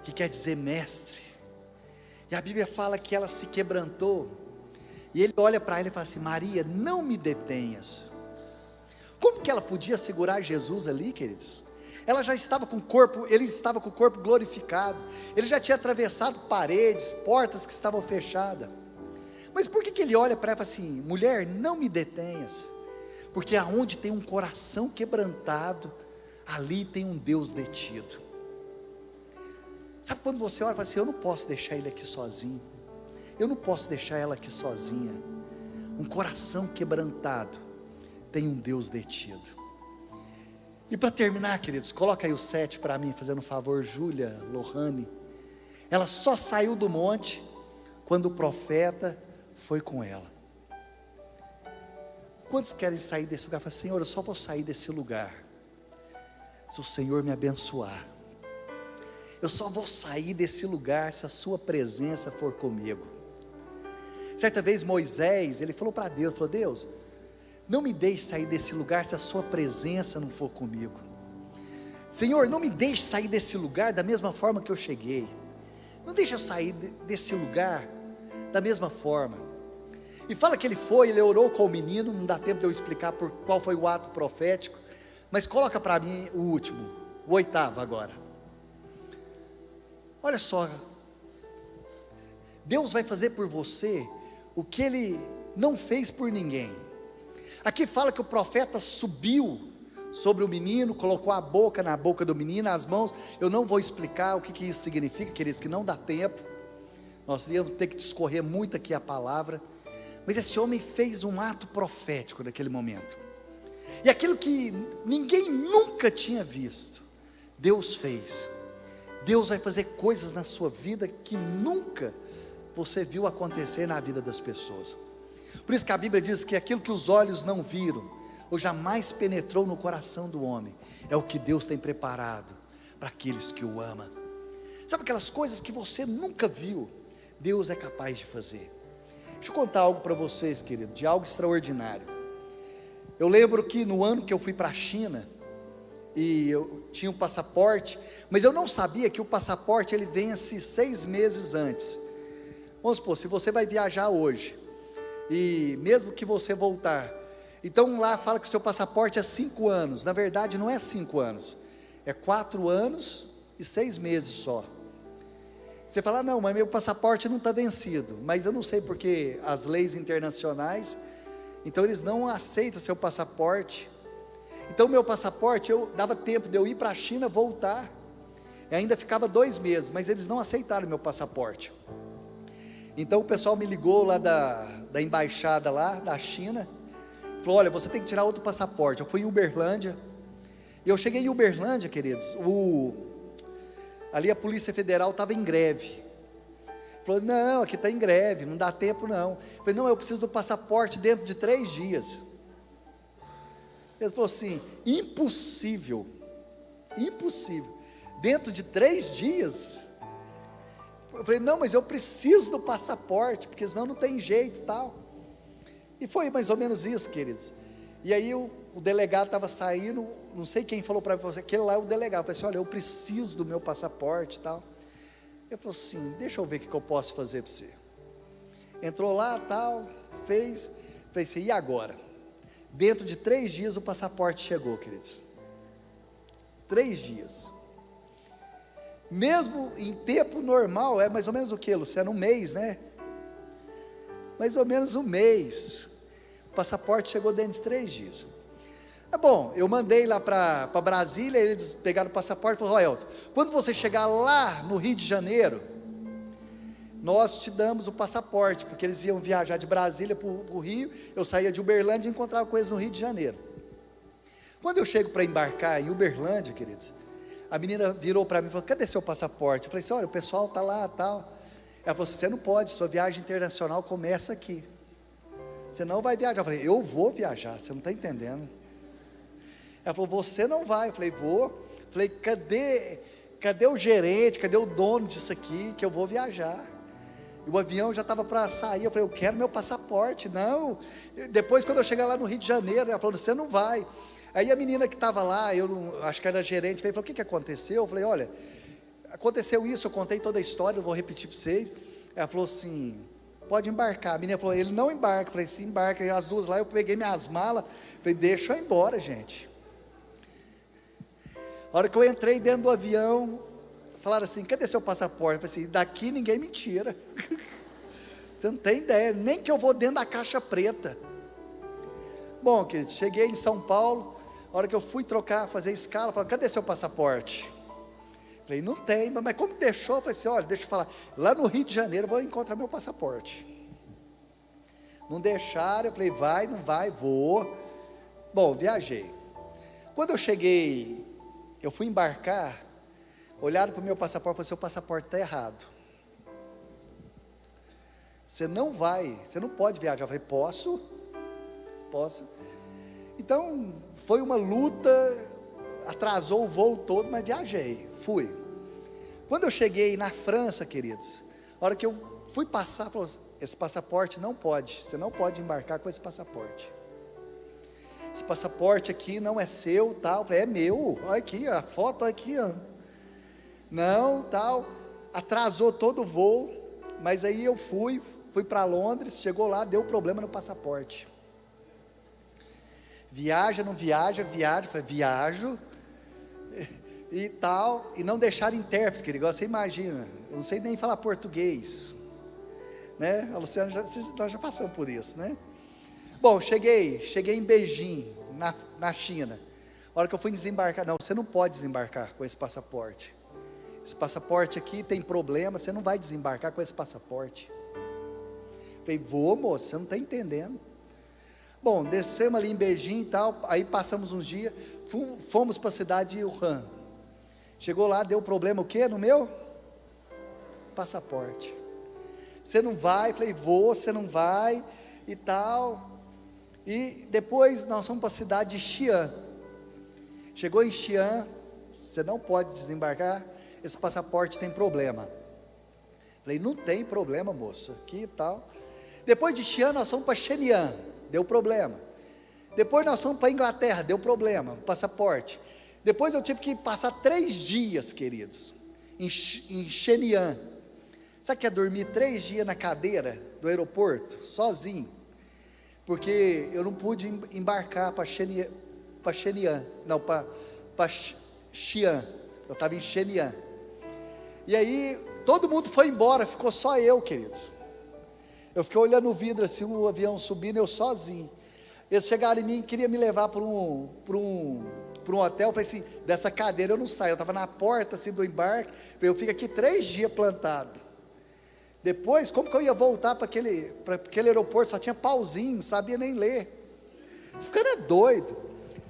que quer dizer mestre. E a Bíblia fala que ela se quebrantou. E ele olha para ela e fala assim, Maria, não me detenhas. Como que ela podia segurar Jesus ali, queridos? Ela já estava com o corpo, ele estava com o corpo glorificado, ele já tinha atravessado paredes, portas que estavam fechadas. Mas por que ele olha para ela e fala assim, mulher, não me detenhas? Porque aonde tem um coração quebrantado, ali tem um Deus detido. Sabe quando você olha e fala assim, eu não posso deixar ele aqui sozinho, eu não posso deixar ela aqui sozinha. Um coração quebrantado tem um Deus detido. E para terminar, queridos, coloca aí o 7 para mim, fazendo um favor, Júlia Lohane. Ela só saiu do monte quando o profeta foi com ela. Quantos querem sair desse lugar? Fala, Senhor, eu só vou sair desse lugar se o Senhor me abençoar. Eu só vou sair desse lugar se a sua presença for comigo. Certa vez Moisés, ele falou para Deus, falou, Deus, não me deixe sair desse lugar se a sua presença não for comigo. Senhor, não me deixe sair desse lugar da mesma forma que eu cheguei. Não deixe eu sair desse lugar da mesma forma. E fala que ele foi, ele orou com o menino, não dá tempo de eu explicar qual foi o ato profético, mas coloca para mim o último, o 8º agora. Olha só, Deus vai fazer por você o que Ele não fez por ninguém. Aqui fala que o profeta subiu sobre o menino, colocou a boca na boca do menino, as mãos. Eu não vou explicar o que isso significa, queridos, que não dá tempo. Nós íamos ter que discorrer muito aqui a palavra. Mas esse homem fez um ato profético naquele momento. E aquilo que ninguém nunca tinha visto, Deus fez. Deus vai fazer coisas na sua vida que nunca você viu acontecer na vida das pessoas. Por isso que a Bíblia diz que aquilo que os olhos não viram, ou jamais penetrou no coração do homem, é o que Deus tem preparado para aqueles que o amam. Sabe aquelas coisas que você nunca viu, Deus é capaz de fazer. Deixa eu contar algo para vocês, querido, de algo extraordinário. Eu lembro que no ano que eu fui para a China, e eu tinha um passaporte, mas eu não sabia que o passaporte ele vence 6 meses antes. Vamos supor, se você vai viajar hoje, e mesmo que você voltar, Então lá fala que o seu passaporte é 5 anos, na verdade não é 5 anos, é 4 anos e 6 meses só. Você fala, não, mas meu passaporte não está vencido, mas eu não sei porque as leis internacionais, então eles não aceitam o seu passaporte. Então meu passaporte, eu dava tempo de eu ir para a China, voltar, e ainda ficava 2 meses, mas eles não aceitaram meu passaporte. Então o pessoal me ligou lá da embaixada lá, da China, falou, olha, você tem que tirar outro passaporte. Eu fui em Uberlândia, e eu cheguei em Uberlândia, queridos, ali a Polícia Federal estava em greve. Falou, não, aqui está em greve, não dá tempo não. Eu falei, não, eu preciso do passaporte dentro de 3 dias. Ele falou assim, impossível, dentro de 3 dias? Eu falei, não, mas eu preciso do passaporte, porque senão não tem jeito e tal. E foi mais ou menos isso, queridos. E aí o delegado estava saindo, não sei quem falou para você, aquele lá é o delegado. Eu falei assim, olha, eu preciso do meu passaporte e tal. Ele falou assim, deixa eu ver o que eu posso fazer para você. Entrou lá, tal, fez. Falei assim, e agora? Dentro de 3 dias o passaporte chegou, queridos. 3 dias. Mesmo em tempo normal, é mais ou menos o que, Luciano? 1 mês, né? Mais ou menos 1 mês. O passaporte chegou dentro de 3 dias. É bom, eu mandei lá para Brasília, eles pegaram o passaporte e falaram, olha, Elton, quando você chegar lá no Rio de Janeiro, nós te damos o passaporte, porque eles iam viajar de Brasília para o Rio, eu saía de Uberlândia e encontrava com eles no Rio de Janeiro. Quando eu chego para embarcar em Uberlândia, queridos, a menina virou para mim e falou, cadê seu passaporte? Eu falei assim, olha, o pessoal está lá, tal. Ela falou, você não pode, sua viagem internacional começa aqui, você não vai viajar. Eu falei, eu vou viajar, você não está entendendo. Ela falou, você não vai. Eu falei, vou. Eu falei, cadê o gerente, cadê o dono disso aqui, que eu vou viajar? E o avião já estava para sair, eu falei, eu quero meu passaporte. Não, depois quando eu chegar lá no Rio de Janeiro, ela falou, você não vai. Aí a menina que estava lá, eu não, acho que era gerente, falou, o que aconteceu? Eu falei, olha, aconteceu isso, eu contei toda a história, eu vou repetir para vocês. Ela falou assim, pode embarcar. A menina falou, ele não embarca. Eu falei, sim, embarca. E as duas lá, eu peguei minhas malas, falei, deixa eu ir embora, gente. A hora que eu entrei dentro do avião, falaram assim, cadê seu passaporte? Eu falei assim, daqui ninguém me tira. Você não tem ideia, nem que eu vou dentro da caixa preta. Bom, querido, cheguei em São Paulo, a hora que eu fui trocar, fazer escala, falaram, cadê seu passaporte? Eu falei, não tem, mas como deixou? Eu falei assim, olha, deixa eu falar, lá no Rio de Janeiro eu vou encontrar meu passaporte. Não deixaram, eu falei, vai, não vai, vou. Bom, viajei. Quando eu cheguei, eu fui embarcar, olharam para o meu passaporte e falaram, seu passaporte está errado. Você não vai, você não pode viajar. Eu falei, posso. Então, foi uma luta, atrasou o voo todo, mas viajei, fui. Quando eu cheguei na França, queridos, a hora que eu fui passar, falou, esse passaporte não pode, você não pode embarcar com esse passaporte. Esse passaporte aqui não é seu, tal. Eu falei, é meu, olha aqui, a foto aqui, ó. Não, tal, atrasou todo o voo, mas aí eu fui para Londres, chegou lá, deu problema no passaporte. Viaja, não viaja, falei, viajo, e tal, e não deixaram intérprete, querido, você imagina, eu não sei nem falar português, né, a Luciana, nós já passamos por isso, né. Bom, cheguei em Beijing, na China. A hora que eu fui desembarcar, não, você não pode desembarcar com esse passaporte. Esse passaporte aqui tem problema, você não vai desembarcar com esse passaporte. Falei, vou, moço, você não está entendendo. Bom, descemos ali em Beijing e tal, aí passamos uns dias, fomos para a cidade de Wuhan. Chegou lá, deu problema o quê no meu? Passaporte. Você não vai? Falei, vou, você não vai e tal. E depois nós fomos para a cidade de Xi'an. Chegou em Xi'an, você não pode desembarcar, esse passaporte tem problema. Falei, não tem problema, moço, aqui e tal. Depois de Xi'an nós fomos para Shenyang, deu problema. Depois nós fomos para a Inglaterra, deu problema, passaporte. Depois eu tive que passar 3 dias, queridos, em Shenyang. Sabe o que é dormir 3 dias na cadeira do aeroporto, sozinho? porque eu não pude embarcar para Xi'an, não, para Xi'an, eu estava em Xi'an. E aí todo mundo foi embora, ficou só eu, queridos. Eu fiquei olhando o vidro assim, o avião subindo, eu sozinho. Eles chegaram em mim, queriam me levar para um hotel. Eu falei assim, dessa cadeira eu não saio. Eu estava na porta assim, do embarque. Eu fico aqui 3 dias plantado. Depois, como que eu ia voltar para aquele aeroporto? Só tinha pauzinho, não sabia nem ler. Ficando doido.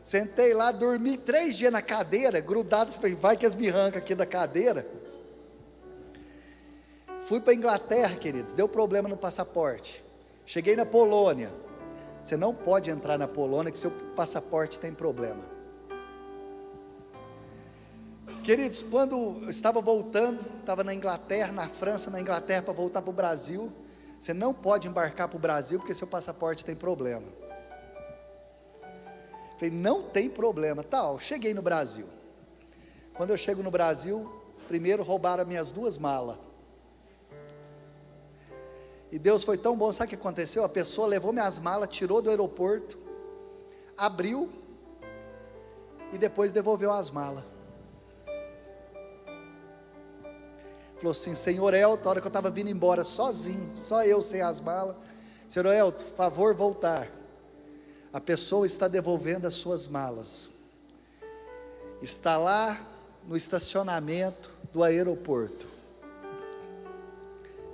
Sentei lá, dormi 3 dias na cadeira, grudado. Vai que eles me arrancam aqui da cadeira. Fui para a Inglaterra, queridos. Deu problema no passaporte. Cheguei na Polônia. Você não pode entrar na Polônia que seu passaporte tem problema. Queridos, quando eu estava voltando, estava na Inglaterra, na França, na Inglaterra para voltar para o Brasil, você não pode embarcar para o Brasil porque seu passaporte tem problema. Falei, não tem problema, tal, cheguei no Brasil. Quando eu chego no Brasil, primeiro roubaram minhas 2 malas. E Deus foi tão bom, sabe o que aconteceu? A pessoa levou minhas malas, tirou do aeroporto, abriu e depois devolveu as malas. Falou assim, senhor Elton, a hora que eu estava vindo embora sozinho, só eu sem as malas, senhor Elton, favor voltar. A pessoa está devolvendo as suas malas. Está lá no estacionamento do aeroporto.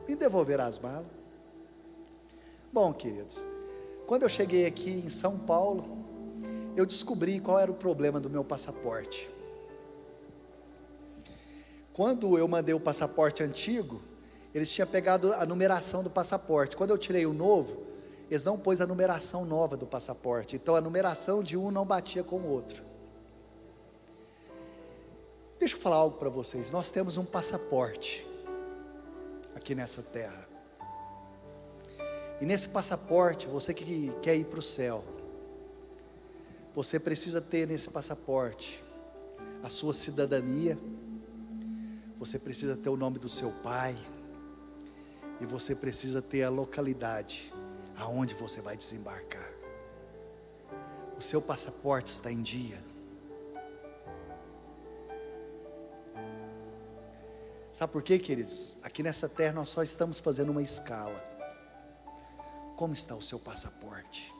Me devolver as malas. Bom, queridos, quando eu cheguei aqui em São Paulo, eu descobri qual era o problema do meu passaporte. Quando eu mandei o passaporte antigo, eles tinham pegado a numeração do passaporte. Quando eu tirei o novo, eles não pôs a numeração nova do passaporte. Então a numeração de um não batia com o outro. Deixa eu falar algo para vocês. Nós temos um passaporte aqui nessa terra. E nesse passaporte, você que quer ir para o céu, você precisa ter nesse passaporte a sua cidadania, você precisa ter o nome do seu pai, e você precisa ter a localidade aonde você vai desembarcar. O seu passaporte está em dia. Sabe por quê, queridos? Aqui nessa terra nós só estamos fazendo uma escala. Como está o seu passaporte?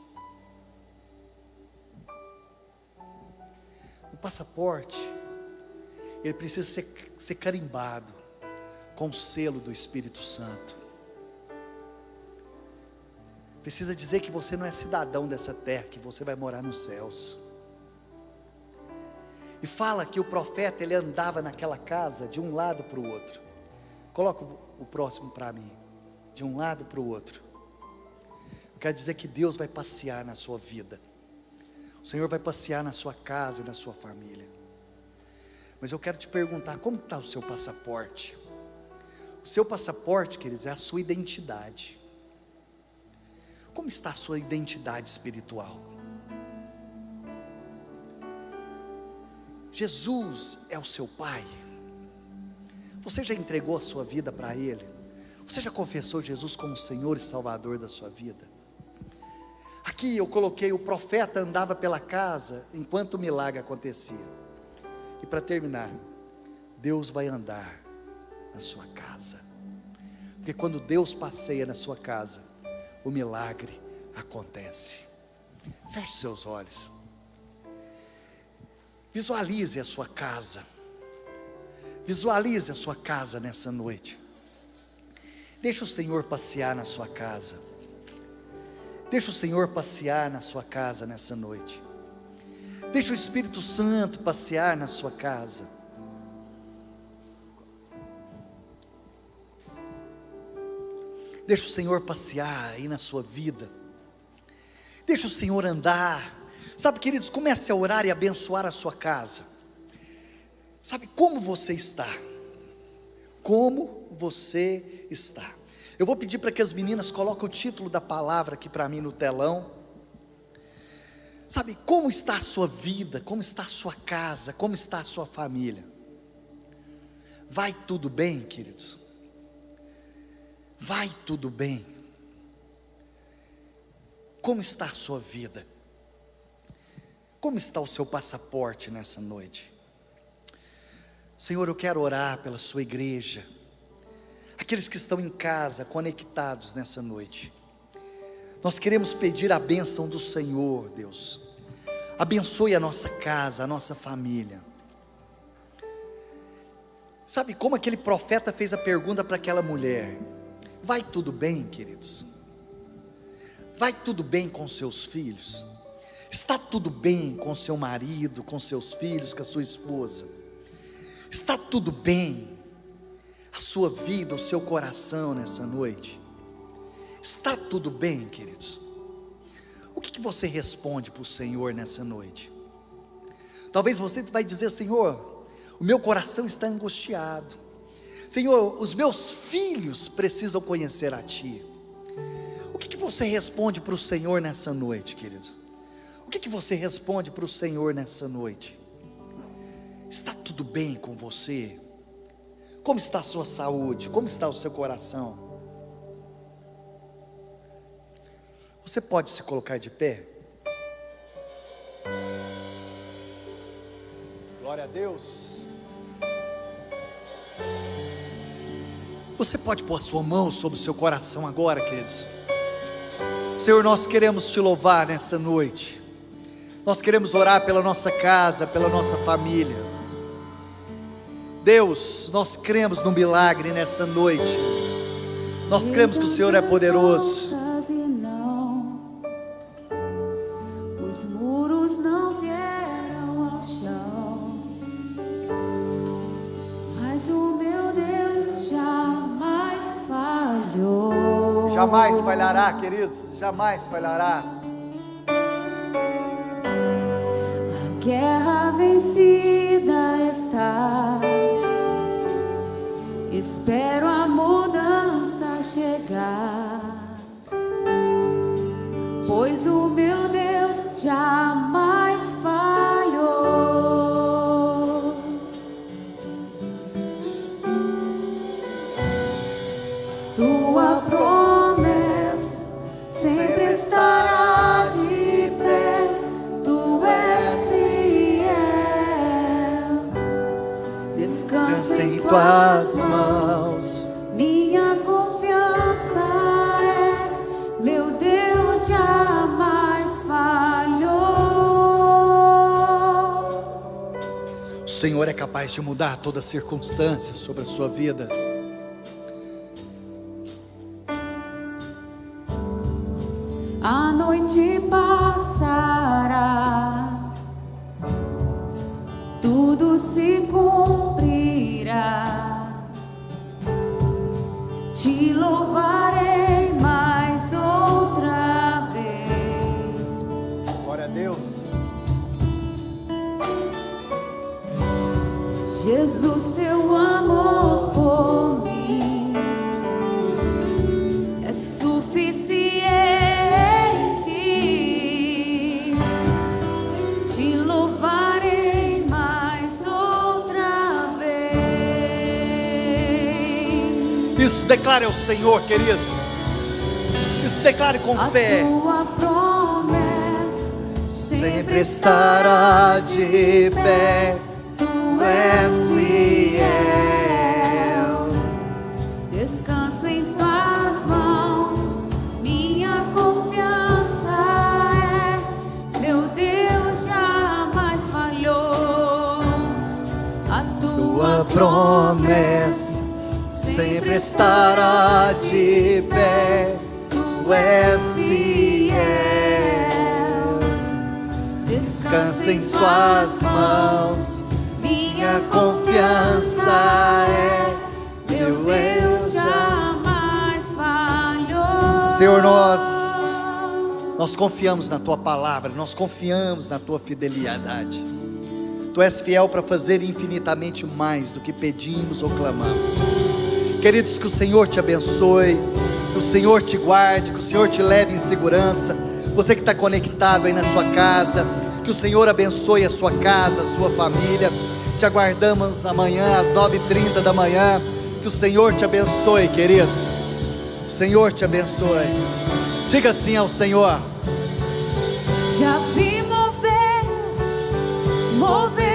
O passaporte, ele precisa ser carimbado com o selo do Espírito Santo. Precisa dizer que você não é cidadão dessa terra, que você vai morar nos céus. E fala que o profeta, ele andava naquela casa de um lado para o outro. Coloca o próximo para mim. De um lado para o outro. Quer dizer que Deus vai passear na sua vida. O Senhor vai passear na sua casa e na sua família. Mas eu quero te perguntar, como está o seu passaporte? O seu passaporte, queridos, é a sua identidade. Como está a sua identidade espiritual? Jesus é o seu Pai. Você já entregou a sua vida para Ele? Você já confessou Jesus como Senhor e Salvador da sua vida? Aqui eu coloquei, o profeta andava pela casa enquanto o milagre acontecia. E para terminar, Deus vai andar na sua casa. Porque quando Deus passeia na sua casa, o milagre acontece. Feche seus olhos. Visualize a sua casa. Visualize a sua casa nessa noite. Deixa o Senhor passear na sua casa. Deixa o Senhor passear na sua casa nessa noite. Deixa o Espírito Santo passear na sua casa. Deixa o Senhor passear aí na sua vida. Deixa o Senhor andar. Sabe, queridos, comece a orar e abençoar a sua casa. Sabe como você está? Como você está? Eu vou pedir para que as meninas coloquem o título da palavra aqui para mim no telão. Sabe, como está a sua vida? Como está a sua casa? Como está a sua família? Vai tudo bem, queridos? Vai tudo bem? Como está a sua vida? Como está o seu passaporte nessa noite? Senhor, eu quero orar pela sua igreja, aqueles que estão em casa, conectados nessa noite. Nós queremos pedir a bênção do Senhor, Deus. Abençoe a nossa casa, a nossa família. Sabe como aquele profeta fez a pergunta para aquela mulher: vai tudo bem, queridos? Vai tudo bem com seus filhos? Está tudo bem com seu marido, com seus filhos, com a sua esposa? Está tudo bem a sua vida, o seu coração nessa noite? Está tudo bem, queridos? O que você responde para o Senhor nessa noite? Talvez você vai dizer: Senhor, o meu coração está angustiado. Senhor, os meus filhos precisam conhecer a Ti. O que você responde para o Senhor nessa noite, querido? O que você responde para o Senhor nessa noite? Está tudo bem com você? Como está a sua saúde? Como está o seu coração? Você pode se colocar de pé? Glória a Deus. Você pode pôr a sua mão sobre o seu coração agora, queridos. Senhor, nós queremos Te louvar nessa noite. Nós queremos orar pela nossa casa, pela nossa família. Deus, nós cremos no milagre nessa noite. Nós cremos que o Senhor é poderoso. Os muros não vieram ao chão, mas o meu Deus jamais falhou. Jamais falhará, queridos, jamais falhará. A guerra vencida está. Espero a mudança chegar, pois o meu Deus jamais falhou. Tua promessa sempre estará de pé. Tu és fiel. Descansa em tuas mãos. Minha confiança é, meu Deus jamais falhou. O Senhor é capaz de mudar toda circunstância sobre a sua vida. A noite passará, tudo se cumprirá. Te louvarei mais outra vez. Glória a Deus. Jesus, teu amor por mim é suficiente. Te louvarei mais outra vez. Isso declare ao Senhor, queridos. Isso declare com fé. A tua promessa Sempre estará de pé. Tu és fiel. Descanso em tuas mãos. Minha confiança é, meu Deus jamais falhou. A Tua promessa sempre estará de pé. Tu és fiel. Descansa em suas mãos. Minha confiança é, meu Deus jamais falhou. Senhor, nós confiamos na Tua palavra, nós confiamos na Tua fidelidade. Tu és fiel para fazer infinitamente mais do que pedimos ou clamamos. Queridos, que o Senhor te abençoe, que o Senhor te guarde, que o Senhor te leve em segurança. Você que está conectado aí na sua casa, que o Senhor abençoe a sua casa, a sua família. Te aguardamos amanhã às 9h30 da manhã. Que o Senhor te abençoe, queridos. O Senhor te abençoe. Diga assim ao Senhor: Já vi mover